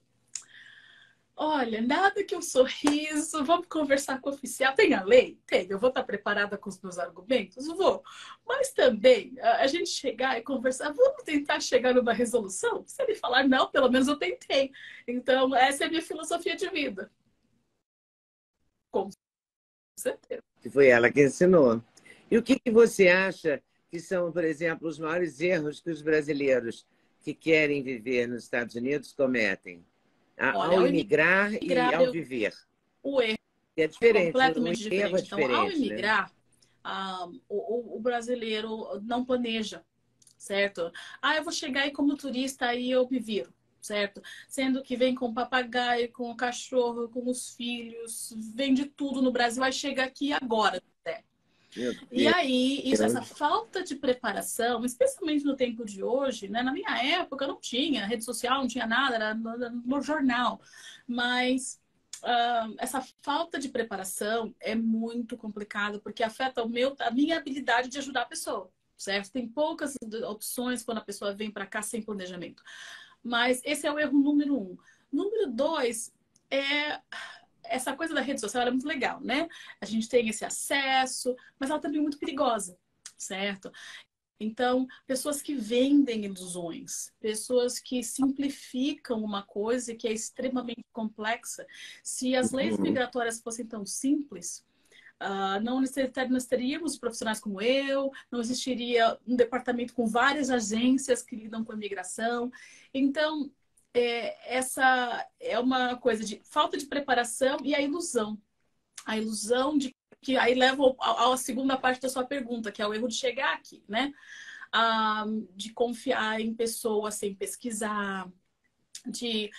Olha, nada que um sorriso, vamos conversar com o oficial. Tem a lei? Tem. Eu vou estar preparada com os meus argumentos? Vou. Mas também, a gente chegar e conversar, vamos tentar chegar numa resolução? Se ele falar não, pelo menos eu tentei. Então, essa é a minha filosofia de vida. Com certeza. Que foi ela que ensinou. E o que você acha que são, por exemplo, os maiores erros que os brasileiros que querem viver nos Estados Unidos cometem? Olha, Ao imigrar e ao viver. O erro É é diferente, completamente o erro é diferente. Então, ao diferente, né? imigrar, o brasileiro não planeja, certo? Eu vou chegar aí como turista e eu me viro, certo? Sendo que vem com o papagaio, com o cachorro, com os filhos, vem de tudo no Brasil, vai chegar aqui agora, até. E aí, essa falta de preparação, especialmente no tempo de hoje, né? Na minha época não tinha rede social, não tinha nada, era no jornal. Mas essa falta de preparação é muito complicado, porque afeta a minha habilidade de ajudar a pessoa, certo? Tem poucas opções quando a pessoa vem para cá sem planejamento. Mas esse é o erro número 1. Número 2 é essa coisa da rede social é muito legal, né? A gente tem esse acesso, mas ela também é muito perigosa, certo? Então, pessoas que vendem ilusões, pessoas que simplificam uma coisa que é extremamente complexa. Se as leis migratórias fossem tão simples, não nós teríamos profissionais como eu, não existiria um departamento com várias agências que lidam com a imigração. Então, essa é uma coisa de falta de preparação e a ilusão. A ilusão de que aí leva à segunda parte da sua pergunta, que é o erro de chegar aqui, né? De confiar em pessoas sem pesquisar, de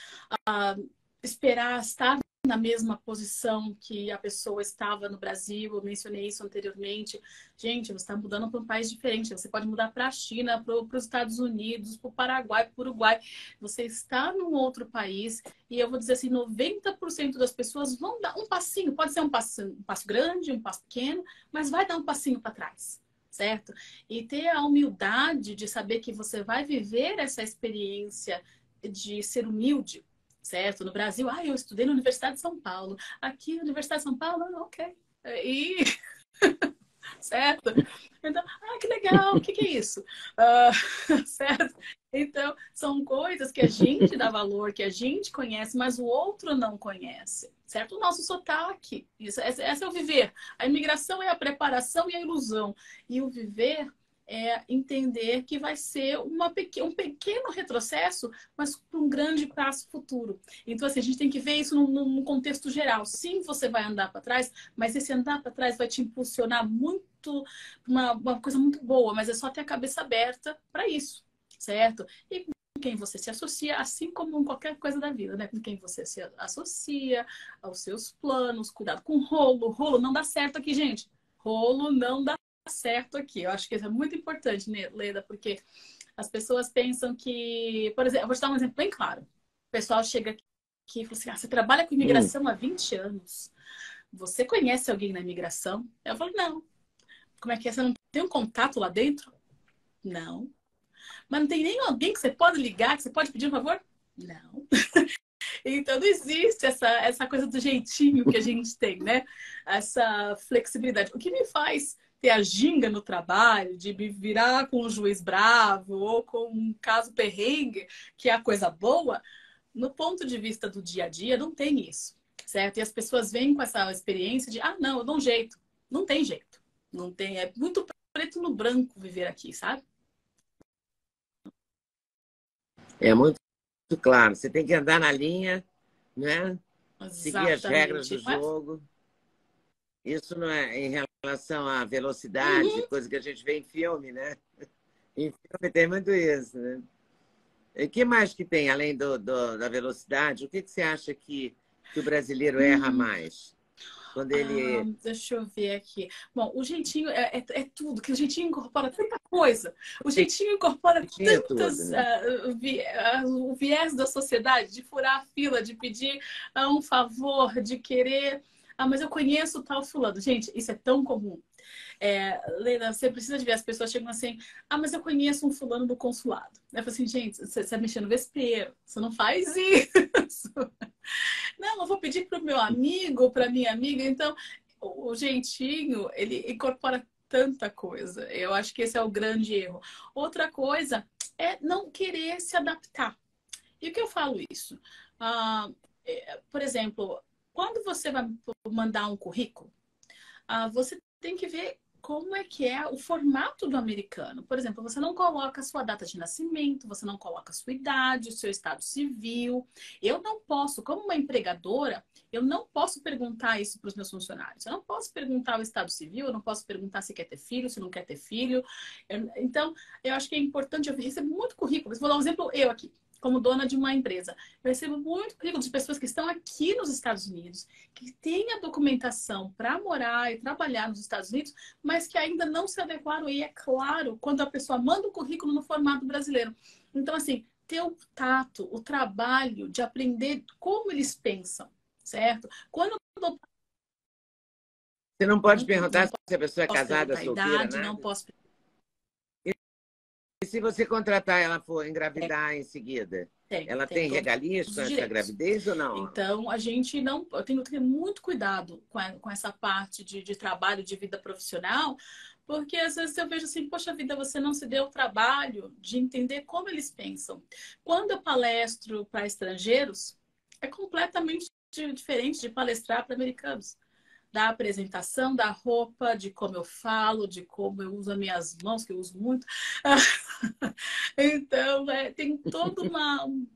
esperar estar na mesma posição que a pessoa estava no Brasil. Eu mencionei isso anteriormente. Gente, você está mudando para um país diferente. Você pode mudar para a China, para os Estados Unidos, para o Paraguai, para o Uruguai. Você está num outro país e eu vou dizer assim, 90% das pessoas vão dar um passinho. Pode ser um passo grande, um passo pequeno, mas vai dar um passinho para trás, certo? E ter a humildade de saber que você vai viver essa experiência de ser humilde, certo? No Brasil, eu estudei na Universidade de São Paulo. Aqui, na Universidade de São Paulo, ok. E... certo? Então, que legal, o que é isso? Certo? Então, são coisas que a gente dá valor, que a gente conhece, mas o outro não conhece, certo? O nosso sotaque, esse é o viver. A imigração é a preparação e a ilusão. E o viver é entender que vai ser um pequeno retrocesso, mas com um grande passo futuro. Então, assim, a gente tem que ver isso num contexto geral. Sim, você vai andar para trás, mas esse andar para trás vai te impulsionar muito, uma coisa muito boa, mas é só ter a cabeça aberta para isso, certo? E com quem você se associa, assim como em qualquer coisa da vida, né? Com quem você se associa, aos seus planos, cuidado com rolo. Rolo não dá certo aqui, gente. Rolo não dá certo aqui. Eu acho que isso é muito importante, né, Leda, porque as pessoas pensam que, por exemplo, eu vou te dar um exemplo bem claro. O pessoal chega aqui e fala assim, você trabalha com imigração há 20 anos. Você conhece alguém na imigração? Eu falo, não. Como é que é? Você não tem um contato lá dentro? Não. Mas não tem nem alguém que você pode ligar, que você pode pedir um favor? Não. Então, não existe essa coisa do jeitinho que a gente tem, né? Essa flexibilidade. O que me faz ter a ginga no trabalho, de me virar com um juiz bravo ou com um caso perrengue, que é a coisa boa, no ponto de vista do dia a dia, não tem isso, certo? E as pessoas vêm com essa experiência de, não, eu dou um jeito. Não tem jeito. Não tem, é muito preto no branco viver aqui, sabe? É muito claro. Você tem que andar na linha, né? Seguir as regras do Exatamente. jogo. Isso não é em relação à velocidade, Uhum. coisa que a gente vê em filme, né? Em filme tem muito isso, né? E o que mais que tem, além da velocidade? O que você acha que o brasileiro erra Hum. mais? Quando ele... Deixa eu ver aqui. Bom, o jeitinho é tudo, que o jeitinho incorpora tanta coisa. O jeitinho incorpora Tinha tudo, tantas. né? O viés da sociedade de furar a fila, de pedir um favor, de querer. Ah, mas eu conheço o tal fulano. Gente, isso é tão comum. Leila, você precisa de ver as pessoas chegam assim, mas eu conheço um fulano do consulado. Eu falo assim, gente, você está mexendo no vespeiro, você não faz isso. Não, eu vou pedir para o meu amigo, para minha amiga. Então, o jeitinho, ele incorpora tanta coisa. Eu acho que esse é o grande erro. Outra coisa é não querer se adaptar. E o que eu falo isso? Por exemplo, quando você vai mandar um currículo, você tem que ver como é que é o formato do americano. Por exemplo, você não coloca a sua data de nascimento, você não coloca a sua idade, o seu estado civil. Eu não posso, como uma empregadora, eu não posso perguntar isso para os meus funcionários. Eu não posso perguntar o estado civil, eu não posso perguntar se quer ter filho, se não quer ter filho. Então, eu acho que é importante, eu recebo muito currículo. Vou dar um exemplo, eu aqui, como dona de uma empresa. Eu recebo muito currículo de pessoas que estão aqui nos Estados Unidos, que têm a documentação para morar e trabalhar nos Estados Unidos, mas que ainda não se adequaram. E é claro, quando a pessoa manda o currículo no formato brasileiro. Então, assim, ter o tato, o trabalho de aprender como eles pensam, certo? Quando eu dou... Você não pode perguntar Não se a pessoa é posso casada, perguntar a solteira, idade, não nada? posso... E se você contratar ela for engravidar em seguida, ela Tem tem todos regalias com os essa direitos. gravidez ou não? Então, a gente não. Eu tenho que ter muito cuidado com essa parte de trabalho, de vida profissional, porque às vezes eu vejo assim, poxa vida, você não se deu o trabalho de entender como eles pensam. Quando eu palestro para estrangeiros, é completamente diferente de palestrar para americanos. Da apresentação, da roupa, de como eu falo, de como eu uso as minhas mãos, que eu uso muito. Então, tem todo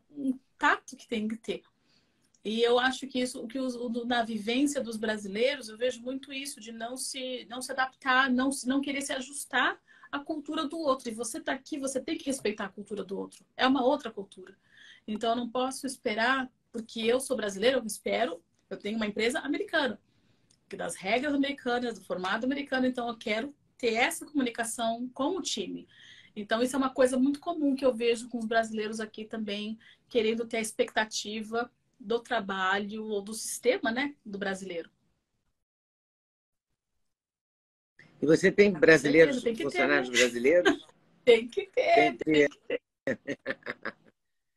um tato que tem que ter. E eu acho que isso, na vivência dos brasileiros, eu vejo muito isso, de não se adaptar, não querer se ajustar à cultura do outro. E você está aqui, você tem que respeitar a cultura do outro. É uma outra cultura. Então, eu não posso esperar, porque eu sou brasileira, eu espero, eu tenho uma empresa americana, das regras americanas, do formato americano, então eu quero ter essa comunicação com o time. Então, isso é uma coisa muito comum que eu vejo com os brasileiros aqui também, querendo ter a expectativa do trabalho ou do sistema, né, do brasileiro. E você tem Com certeza, brasileiros, tem que ter, né? funcionários brasileiros? Tem que Tem ter, que ter.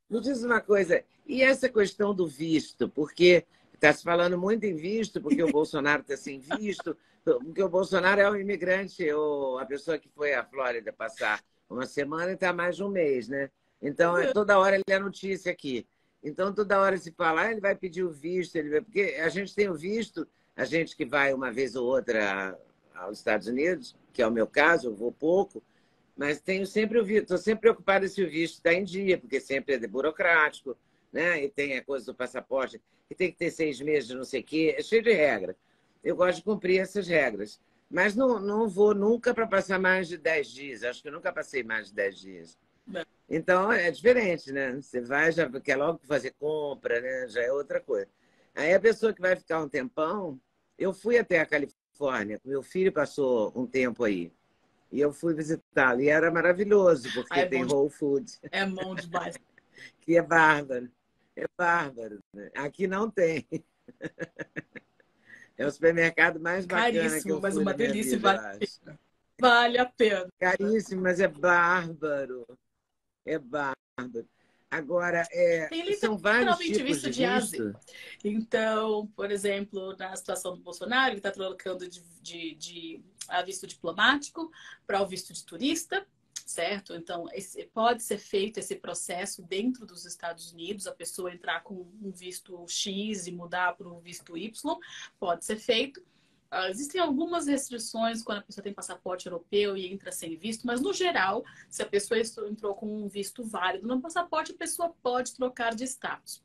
Me diz uma coisa, e essa questão do visto? Porque está se falando muito em visto, porque o Bolsonaro está sem visto, porque o Bolsonaro é um imigrante, ou a pessoa que foi à Flórida passar uma semana e está mais de um mês, né? Então, toda hora ele é notícia aqui. Então, toda hora se fala, ele vai pedir o visto, porque a gente tem o visto, a gente que vai uma vez ou outra aos Estados Unidos, que é o meu caso, eu vou pouco, mas tenho sempre o visto, estou sempre preocupada se o visto está em dia, porque sempre é burocrático, né? E tem a coisa do passaporte, que tem que ter 6 meses de não sei o quê, é cheio de regra. Eu gosto de cumprir essas regras. Mas não vou nunca para passar mais de 10 dias. Acho que eu nunca passei mais de 10 dias. Então é diferente, né? Você vai, já quer logo fazer compra, né? Já é outra coisa. Aí a pessoa que vai ficar um tempão, eu fui até a Califórnia, meu filho passou um tempo aí. E eu fui visitá-lo. E era maravilhoso, porque é tem bom, Whole Foods, é bom demais. que é bárbaro. É bárbaro. Né? Aqui não tem. É o supermercado mais bacana que Caríssimo, eu mas fui uma na minha delícia, vida, eu acho. vale a pena. Caríssimo, mas é bárbaro. É bárbaro. Agora, Tem são vários literalmente tipos visto de de A a Z. visto. Então, por exemplo, na situação do Bolsonaro, ele está trocando a visto diplomático para o visto de turista, certo? Então, pode ser feito esse processo dentro dos Estados Unidos, a pessoa entrar com um visto X e mudar para um visto Y, pode ser feito. Existem algumas restrições quando a pessoa tem passaporte europeu e entra sem visto, mas no geral, se a pessoa entrou com um visto válido no passaporte, a pessoa pode trocar de status.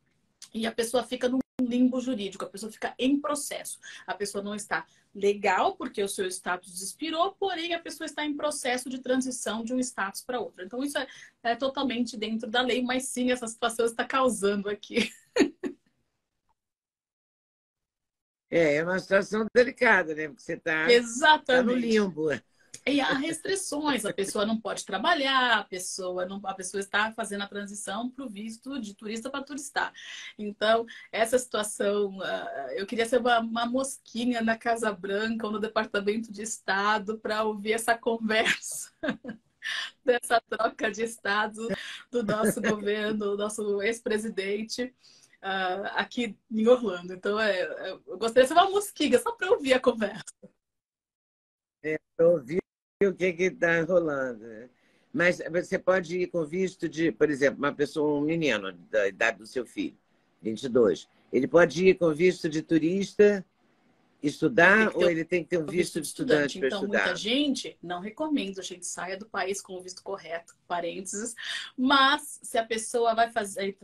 E a pessoa fica num limbo jurídico, a pessoa fica em processo. A pessoa não está legal porque o seu status expirou, porém a pessoa está em processo de transição de um status para outro. Então isso é totalmente dentro da lei, mas sim, essa situação está causando aqui. É uma situação delicada, né? Porque você tá no Exatamente. limbo. E há restrições, a pessoa não pode trabalhar, a pessoa está fazendo a transição para o visto de turista para turistar. Então, essa situação, eu queria ser uma mosquinha na Casa Branca ou no Departamento de Estado para ouvir essa conversa, dessa troca de Estado do nosso governo, do nosso ex-presidente. Aqui em Orlando. Então, eu gostaria de ser uma mosquinha, só para ouvir a conversa. Para ouvir o que está rolando, né? Mas você pode ir com visto de, por exemplo, uma pessoa, um menino da idade do seu filho, 22. Ele pode ir com visto de turista, estudar, ou ele tem que ter um visto de estudante para Então, muita estudar? gente não recomenda a gente saia do país com o visto correto, parênteses, mas se a pessoa vai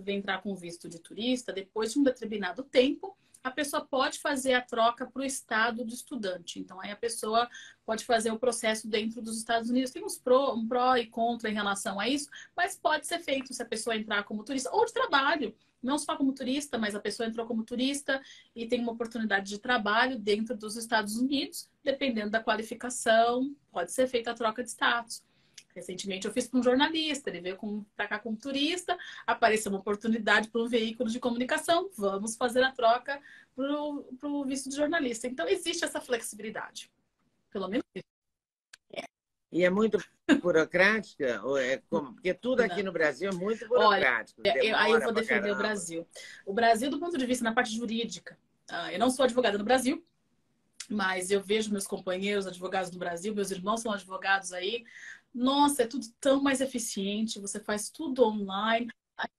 entrar com visto de turista, depois de um determinado tempo, a pessoa pode fazer a troca para o estado de estudante. Então, aí a pessoa pode fazer o processo dentro dos Estados Unidos. Tem um pró e contra em relação a isso, mas pode ser feito se a pessoa entrar como turista ou de trabalho. Não só como turista, mas a pessoa entrou como turista e tem uma oportunidade de trabalho dentro dos Estados Unidos, dependendo da qualificação, pode ser feita a troca de status. Recentemente eu fiz para um jornalista, ele veio para cá como turista, apareceu uma oportunidade para um veículo de comunicação, vamos fazer a troca para o visto de jornalista. Então existe essa flexibilidade, pelo menos isso. E é muito burocrática? Ou é como? Porque tudo aqui no Brasil é muito burocrático. Olha, aí eu vou defender o Brasil. O Brasil, do ponto de vista na parte jurídica, eu não sou advogada no Brasil, mas eu vejo meus companheiros advogados no Brasil, meus irmãos são advogados aí. Nossa, é tudo tão mais eficiente, você faz tudo online.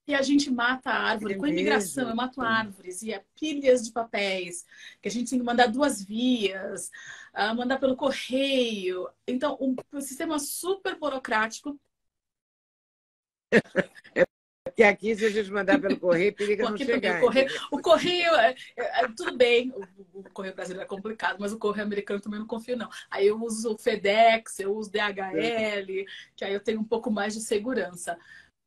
E a gente mata a árvore. Com a imigração, eu mato árvores e pilhas de papéis, que a gente tem que mandar 2 vias, mandar pelo correio. Então, um sistema super burocrático. Porque aqui, se a gente mandar pelo correio, periga não chegar. O correio, tudo bem, o correio brasileiro é complicado, mas o correio americano também não confio, não. Aí eu uso o FedEx, eu uso DHL, que aí eu tenho um pouco mais de segurança.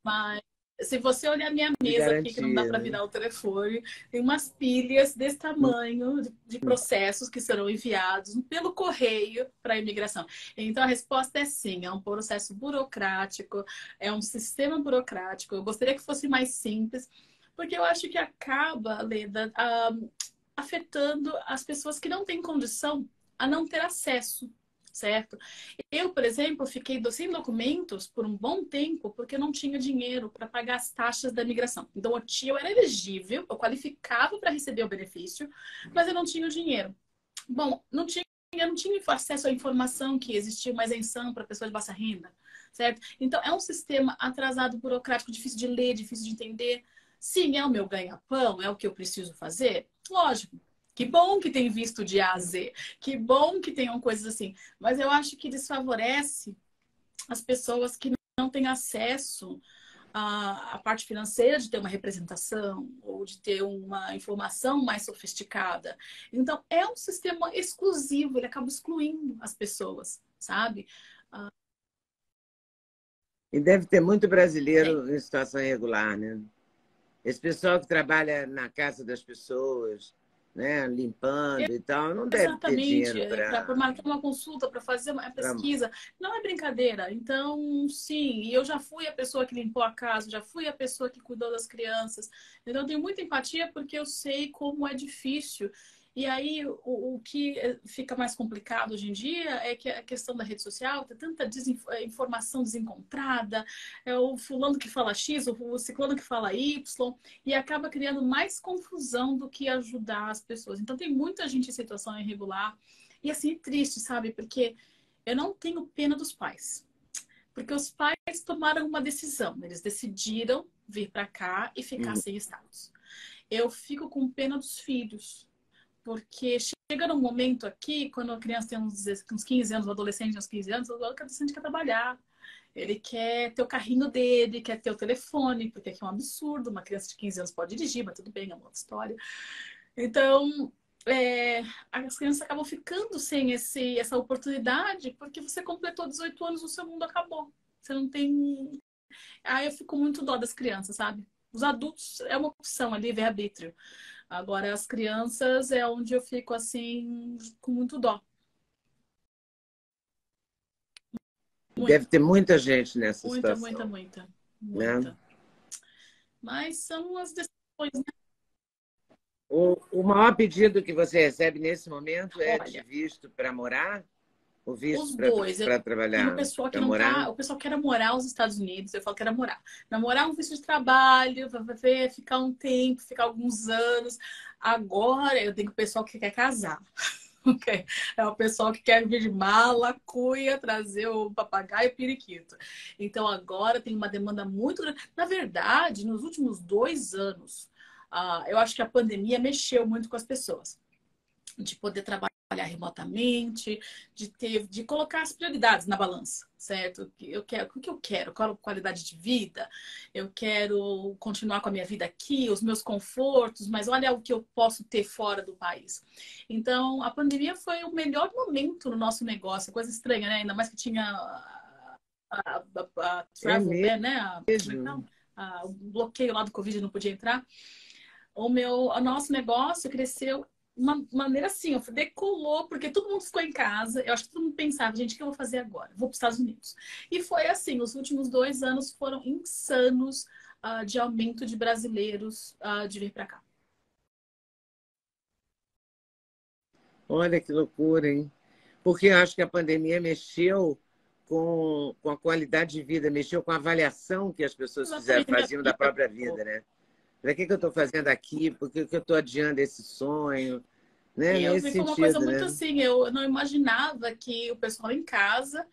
Mas se você olhar minha mesa aqui, que não dá para virar o telefone, tem umas pilhas desse tamanho de processos que serão enviados pelo correio para a imigração. Então, a resposta é sim, é um processo burocrático, é um sistema burocrático. Eu gostaria que fosse mais simples, porque eu acho que acaba, Leda, afetando as pessoas que não têm condição a não ter acesso. Certo? Eu, por exemplo, fiquei sem documentos por um bom tempo porque eu não tinha dinheiro para pagar as taxas da imigração. Então, eu era elegível, eu qualificava para receber o benefício, mas eu não tinha o dinheiro. Bom, eu não tinha acesso à informação que existia uma isenção para pessoas de baixa renda, certo? Então, é um sistema atrasado, burocrático, difícil de ler, difícil de entender. Sim, é o meu ganha-pão, é o que eu preciso fazer? Lógico. Que bom que tem visto de A a Z. Que bom que tenham coisas assim. Mas eu acho que desfavorece as pessoas que não têm acesso à parte financeira de ter uma representação ou de ter uma informação mais sofisticada. Então, é um sistema exclusivo, ele acaba excluindo as pessoas, sabe? E deve ter muito brasileiro em situação irregular, né? Esse pessoal que trabalha na casa das pessoas, né, limpando e tal, não deve ter dinheiro para marcar uma consulta, para fazer uma pesquisa. Não é brincadeira. Então, sim, e eu já fui a pessoa que limpou a casa, já fui a pessoa que cuidou das crianças. Então, eu tenho muita empatia porque eu sei como é difícil. E aí, o que fica mais complicado hoje em dia é que a questão da rede social tem tanta informação desencontrada, é o fulano que fala X, o ciclano que fala Y, e acaba criando mais confusão do que ajudar as pessoas. Então, tem muita gente em situação irregular. E assim, é triste, sabe? Porque eu não tenho pena dos pais. Porque os pais tomaram uma decisão. Eles decidiram vir para cá e ficar sem status. Eu fico com pena dos filhos. porque chega num momento aqui, quando a criança tem uns 15 anos, o adolescente tem uns 15 anos, o adolescente quer trabalhar. Ele quer ter o carrinho dele, quer ter o telefone, porque aqui é um absurdo. Uma criança de 15 anos pode dirigir, mas tudo bem, é uma outra história. Então, as crianças acabam ficando sem essa oportunidade, porque você completou 18 anos, o seu mundo acabou. Você não tem. Aí eu fico muito dó das crianças, sabe? Os adultos é uma opção, é livre-arbítrio. Agora, as crianças é onde eu fico assim, com muito dó. Deve Muito. ter muita gente nessa Muita, muita, situação, muita. né? Muita. Mas são as decisões, né? O maior pedido que você recebe nesse momento é de Olha, visto para morar ou visto os dois. Eu para tenho trabalhar? pessoa que Para não morar? tá. O pessoal quer morar nos Estados Unidos, eu falo que era morar. Namorar um visto de trabalho, vai ver, ficar um tempo, ficar alguns anos. Agora eu tenho o pessoal que quer casar. Ok? É o pessoal que quer vir de mala, cuia, trazer o papagaio e o periquito. Então agora tem uma demanda muito grande. Na verdade, nos últimos 2 anos, eu acho que a pandemia mexeu muito com as pessoas. De poder trabalhar remotamente, de colocar as prioridades na balança, certo? Eu quero, o que eu quero? Qual a qualidade de vida? Eu quero continuar com a minha vida aqui, os meus confortos, mas olha o que eu posso ter fora do país. Então, a pandemia foi o melhor momento no nosso negócio, coisa estranha, né? Ainda mais que tinha a É travel ban, né? Como é que mesmo. fala? O bloqueio lá do Covid, não podia entrar. O nosso negócio cresceu de uma maneira assim, decolou, porque todo mundo ficou em casa. Eu acho que todo mundo pensava, gente, o que eu vou fazer agora? Vou para os Estados Unidos. E foi assim, os últimos 2 anos foram insanos de aumento de brasileiros de vir para cá. Olha que loucura, hein? Porque eu acho que a pandemia mexeu com a qualidade de vida, mexeu com a avaliação que as pessoas Exatamente, a minha faziam da vida própria mudou. vida, né? Para que eu estou fazendo aqui? Por que eu estou adiando esse sonho? Né? E eu Nesse vi como uma coisa sentido, muito né? assim, eu não imaginava que o pessoal em casa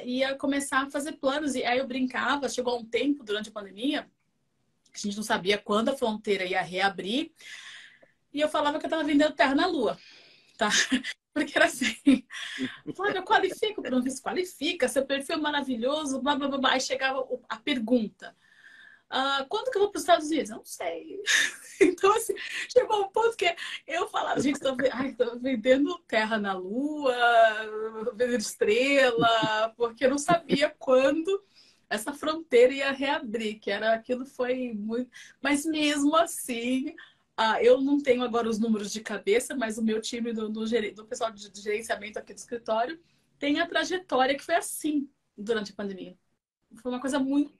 ia começar a fazer planos. E aí eu brincava, chegou um tempo durante a pandemia, que a gente não sabia quando a fronteira ia reabrir, e eu falava que eu estava vendendo terra na lua, tá? Porque era assim, Flávia, eu qualifico para um visto, qualifica, seu perfil é maravilhoso, blá, blá, blá, blá. Aí chegava a pergunta, quando que eu vou para os Estados Unidos? Eu não sei. Então, assim, chegou um ponto que eu falava, gente, tô vendendo terra na lua, vendendo estrela, porque eu não sabia quando essa fronteira ia reabrir, que era aquilo foi muito. Mas mesmo assim, eu não tenho agora os números de cabeça, mas o meu time do pessoal de gerenciamento aqui do escritório tem a trajetória que foi assim durante a pandemia. Foi uma coisa muito.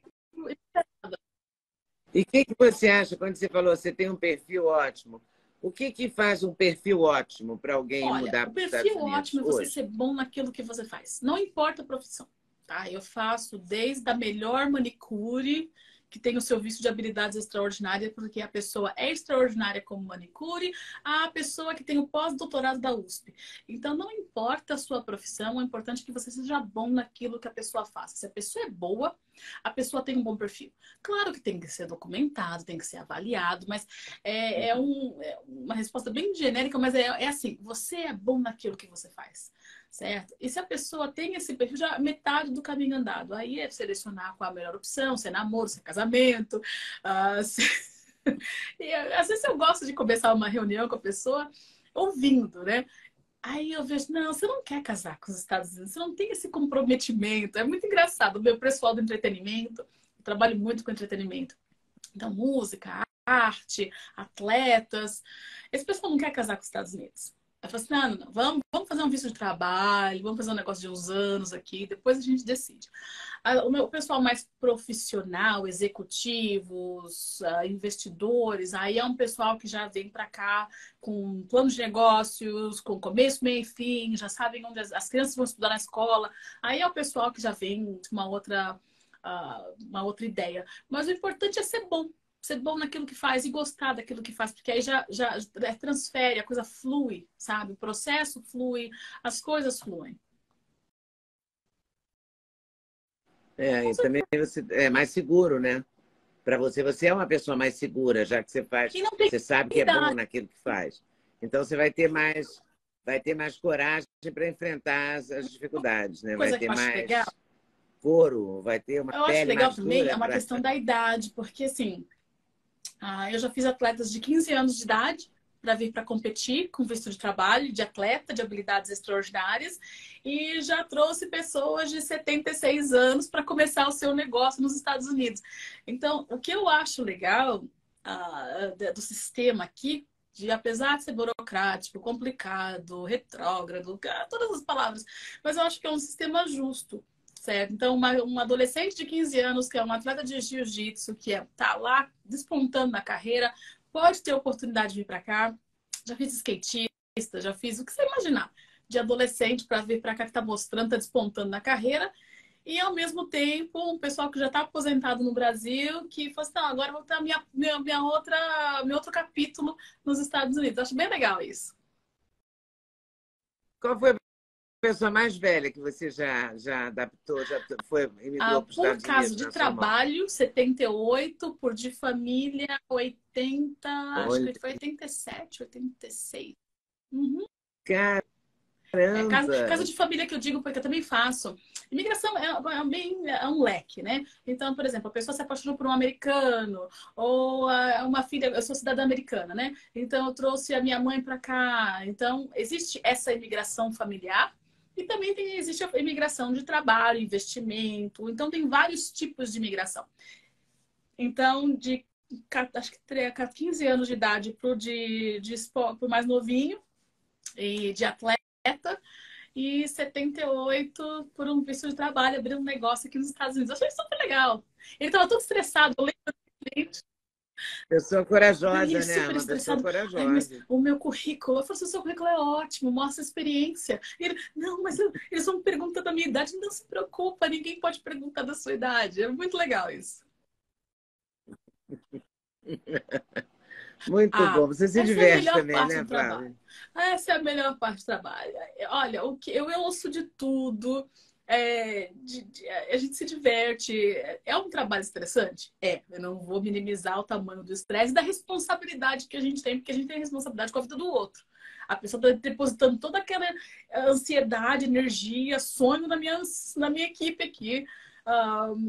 E o que você acha quando você falou você tem um perfil ótimo? O que faz um perfil ótimo para alguém Olha, mudar o para os Estados perfil Unidos ótimo é você hoje? ser bom naquilo que você faz. Não importa a profissão, tá? Eu faço desde a melhor manicure, que tem o seu visto de habilidades extraordinárias, porque a pessoa é extraordinária como manicure, a pessoa que tem o pós-doutorado da USP. Então, não importa a sua profissão, é importante que você seja bom naquilo que a pessoa faça. Se a pessoa é boa, a pessoa tem um bom perfil. Claro que tem que ser documentado, tem que ser avaliado, mas é uma resposta bem genérica, mas é assim, você é bom naquilo que você faz, certo? E se a pessoa tem esse perfil, já metade do caminho andado. Aí é selecionar qual a melhor opção, se é namoro, se é casamento. Se... E, às vezes eu gosto de começar uma reunião com a pessoa ouvindo, né? Aí eu vejo, não, você não quer casar com os Estados Unidos, você não tem esse comprometimento. É muito engraçado. O meu pessoal do entretenimento, eu trabalho muito com entretenimento. Então, música, arte, atletas. Esse pessoal não quer casar com os Estados Unidos. Aí fala assim, não, não, não, vamos fazer um visto de trabalho, vamos fazer um negócio de uns anos aqui, depois a gente decide. O pessoal mais profissional, executivos, investidores, aí é um pessoal que já vem para cá com planos de negócios, com começo, meio e fim, já sabem onde as crianças vão estudar na escola. Aí é o pessoal que já vem com uma outra ideia. Mas o importante é ser bom naquilo que faz e gostar daquilo que faz, porque aí já transfere, a coisa flui, sabe? O processo flui, as coisas fluem. E também você é mais seguro, né? Para você, você é uma pessoa mais segura, já que você faz, E não tem você sabe que é bom idade. naquilo que faz. Então você vai ter mais coragem para enfrentar as dificuldades, né? Vai Coisa que ter eu acho legal. mais couro, vai ter uma Eu acho pele legal mais também dura é uma para. questão da idade, porque assim, eu já fiz atletas de 15 anos de idade para vir para competir com visto de trabalho, de atleta, de habilidades extraordinárias, e já trouxe pessoas de 76 anos para começar o seu negócio nos Estados Unidos. Então, o que eu acho legal do sistema aqui, de apesar de ser burocrático, complicado, retrógrado, todas as palavras, mas eu acho que é um sistema justo. Certo? Então, uma adolescente de 15 anos, que é uma atleta de jiu-jitsu, que tá lá despontando na carreira, pode ter oportunidade de vir para cá. Já fiz skatista, já fiz o que você imaginar de adolescente para vir para cá que está mostrando, está despontando na carreira. E, ao mesmo tempo, um pessoal que já está aposentado no Brasil, que fala assim, não, agora eu vou ter meu outro capítulo nos Estados Unidos. Acho bem legal isso. Qual foi a pessoa mais velha que você já adaptou, imigrou para os Por Estados caso Unidos de na sua mão? trabalho, 78, por de família, 80, acho Olha, que foi 87, 86. Uhum. Caso caramba! de família que eu digo, porque eu também faço. Imigração é um leque, né? Então, por exemplo, a pessoa se apaixonou por um americano, ou uma filha, eu sou cidadã americana, né? Então, eu trouxe a minha mãe para cá. Então, existe essa imigração familiar. E também existe a imigração de trabalho, investimento. Então, tem vários tipos de imigração. Então, acho que 15 anos de idade pro mais novinho, e de atleta, e 78 por um visto de trabalho, abrir um negócio aqui nos Estados Unidos. Eu achei super legal. Ele estava todo estressado, eu lembro. Pessoa E ele corajosa, né? super Uma pessoa estressado. Ai, mas corajosa. o meu currículo, eu falei assim, o seu currículo é ótimo, mostra a experiência. E ele, não, mas eles vão perguntar da minha idade. Não se preocupa, ninguém pode perguntar da sua idade. É muito legal isso. Muito bom. Você se Essa é a diverte melhor também, parte né, do trabalho. Flávia? Essa é a melhor parte do trabalho. Olha, o que eu ouço de tudo. A gente se diverte. É um trabalho estressante? Eu não vou minimizar o tamanho do estresse e da responsabilidade que a gente tem, porque a gente tem responsabilidade com a vida do outro. A pessoa está depositando toda aquela ansiedade, energia, sonho na minha equipe aqui.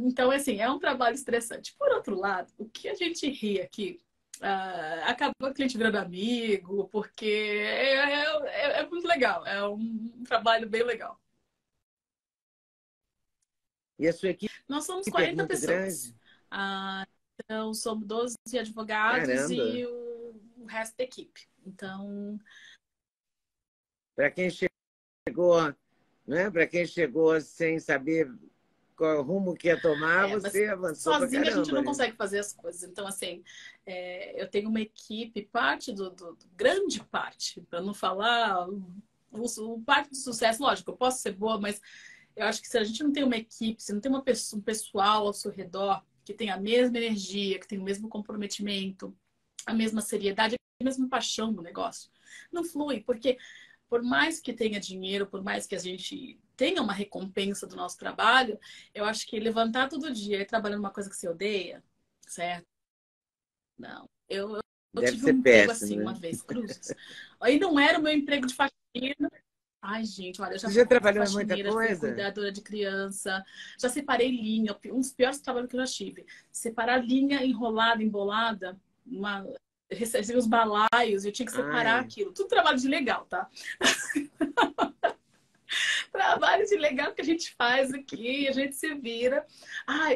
Então, assim, é um trabalho estressante. Por outro lado, o que a gente ri aqui, acaba o cliente virando amigo, porque é muito legal. É um trabalho bem legal. E a sua equipe Nós somos é 40 muito pessoas. grande? Então, somos 12 advogados Caramba! e o resto da equipe. Então, Para quem chegou, né? Para quem chegou sem saber qual rumo que ia tomar, mas você avançou para sozinha a gente caramba, não né? consegue fazer as coisas. Então, assim, eu tenho uma equipe, grande parte, para não falar parte do sucesso, lógico, eu posso ser boa, mas eu acho que se a gente não tem uma equipe, se não tem um pessoal ao seu redor que tem a mesma energia, que tem o mesmo comprometimento, a mesma seriedade, a mesma paixão no negócio, não flui, porque por mais que tenha dinheiro, por mais que a gente tenha uma recompensa do nosso trabalho, eu acho que levantar todo dia e trabalhar numa coisa que você odeia, certo? Não. Eu Deve tive um ser emprego péssimo, assim uma né? vez, cruzes. Aí não era o meu emprego de faxina. Ai, gente, olha, eu já Você fui já trabalhou em muita faxineira, fui coisa? cuidadora de criança, já separei linha, um dos piores trabalhos que eu já tive. Separar linha enrolada, embolada, recebi os balaios, eu tinha que separar Ai, aquilo. Tudo trabalho de legal, tá? Trabalho de legal que a gente faz aqui, a gente se vira.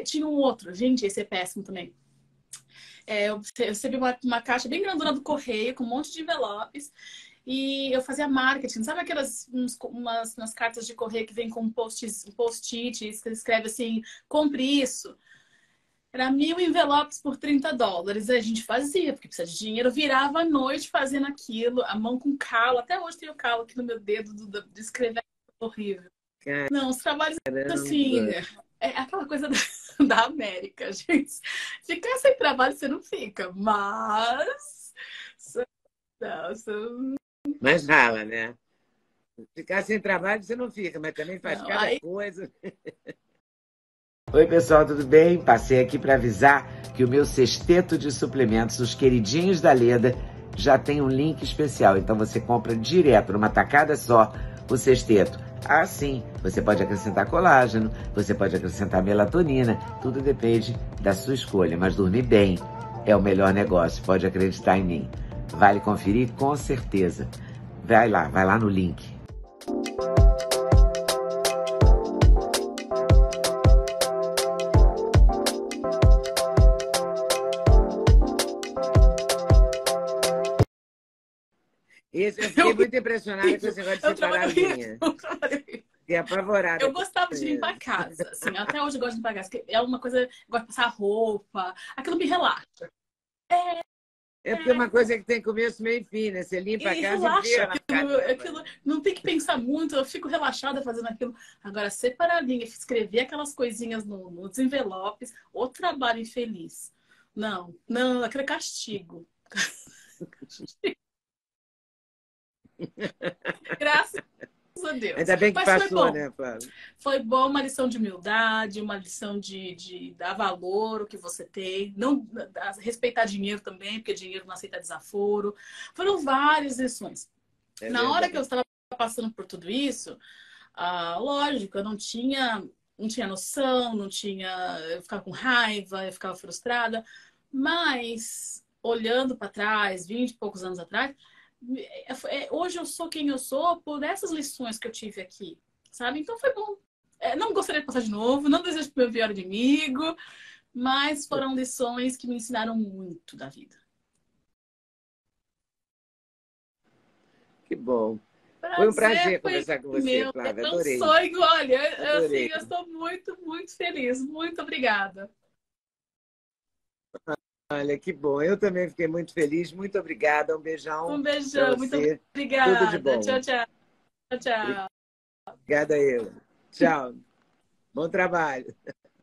Tinha um outro, gente, esse é péssimo também. Eu recebi uma caixa bem grandona do correio, com um monte de envelopes. E eu fazia marketing. Sabe umas cartas de correio que vem com um post-it, que escreve assim, compre isso? Era 1.000 envelopes por $30. A gente fazia, porque precisa de dinheiro. Eu virava à noite fazendo aquilo, a mão com calo. Até hoje tenho calo aqui no meu dedo de escrever. Horrível. Não, os trabalhos, assim, caramba! é aquela coisa da América, gente. Ficar sem trabalho você não fica, mas... Não, Mas rala, né? Ficar sem trabalho você não fica, mas também faz não. cada Aí, coisa. Oi, pessoal, tudo bem? Passei aqui para avisar que o meu sexteto de suplementos, os queridinhos da Leda, já tem um link especial. Então você compra direto, numa tacada só, o sexteto. Assim, você pode acrescentar colágeno, você pode acrescentar melatonina, tudo depende da sua escolha. Mas dormir bem é o melhor negócio, pode acreditar em mim. Vale conferir com certeza. Vai lá no link. Eu fiquei muito impressionada com esse negócio de separar a linha. Fiquei apavorada. Eu gostava de limpar a casa, assim, até hoje eu gosto de limpar a casa, porque é uma coisa, eu gosto de passar roupa, aquilo me relaxa. É porque é uma coisa que tem começo, meio e fim, né? Você limpa a casa e vira na casa. Aquilo, não tem que pensar muito, eu fico relaxada fazendo aquilo. Agora, separar a linha, escrever aquelas coisinhas nos envelopes, o trabalho infeliz. Não, aquele castigo. Graças a Deus. Ainda bem que passou, né, Flávia? Foi bom, uma lição de humildade, uma lição de dar valor ao que você tem, não respeitar dinheiro também, porque dinheiro não aceita desaforo. Foram várias lições. Na hora que eu estava passando por tudo isso, lógico, eu não tinha noção, eu ficava com raiva, eu ficava frustrada, mas olhando para trás, 20 e poucos anos atrás, hoje eu sou quem eu sou por essas lições que eu tive aqui, sabe? Então foi bom. Não gostaria de passar de novo, não desejo pro meu pior inimigo, mas foram lições que me ensinaram muito da vida. Que bom. Foi um prazer conversar com você, Flávia. Adorei. É um sonho, olha, assim, eu estou muito, muito feliz. Muito obrigada. Olha, que bom. Eu também fiquei muito feliz. Muito obrigada. Um beijão. Um beijão. Muito obrigada. Tudo de bom. Tchau, tchau. Tchau. Obrigada, eu. Tchau. Bom trabalho.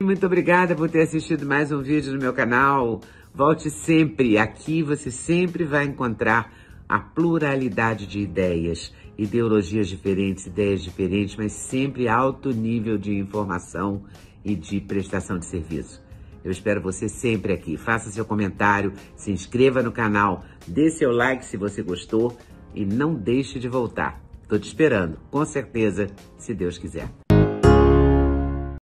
Muito obrigada por ter assistido mais um vídeo no meu canal. Volte sempre. Aqui você sempre vai encontrar a pluralidade de ideias, ideologias diferentes, ideias diferentes, mas sempre alto nível de informação e de prestação de serviço. Eu espero você sempre aqui. Faça seu comentário, se inscreva no canal, dê seu like se você gostou e não deixe de voltar. Estou te esperando, com certeza, se Deus quiser.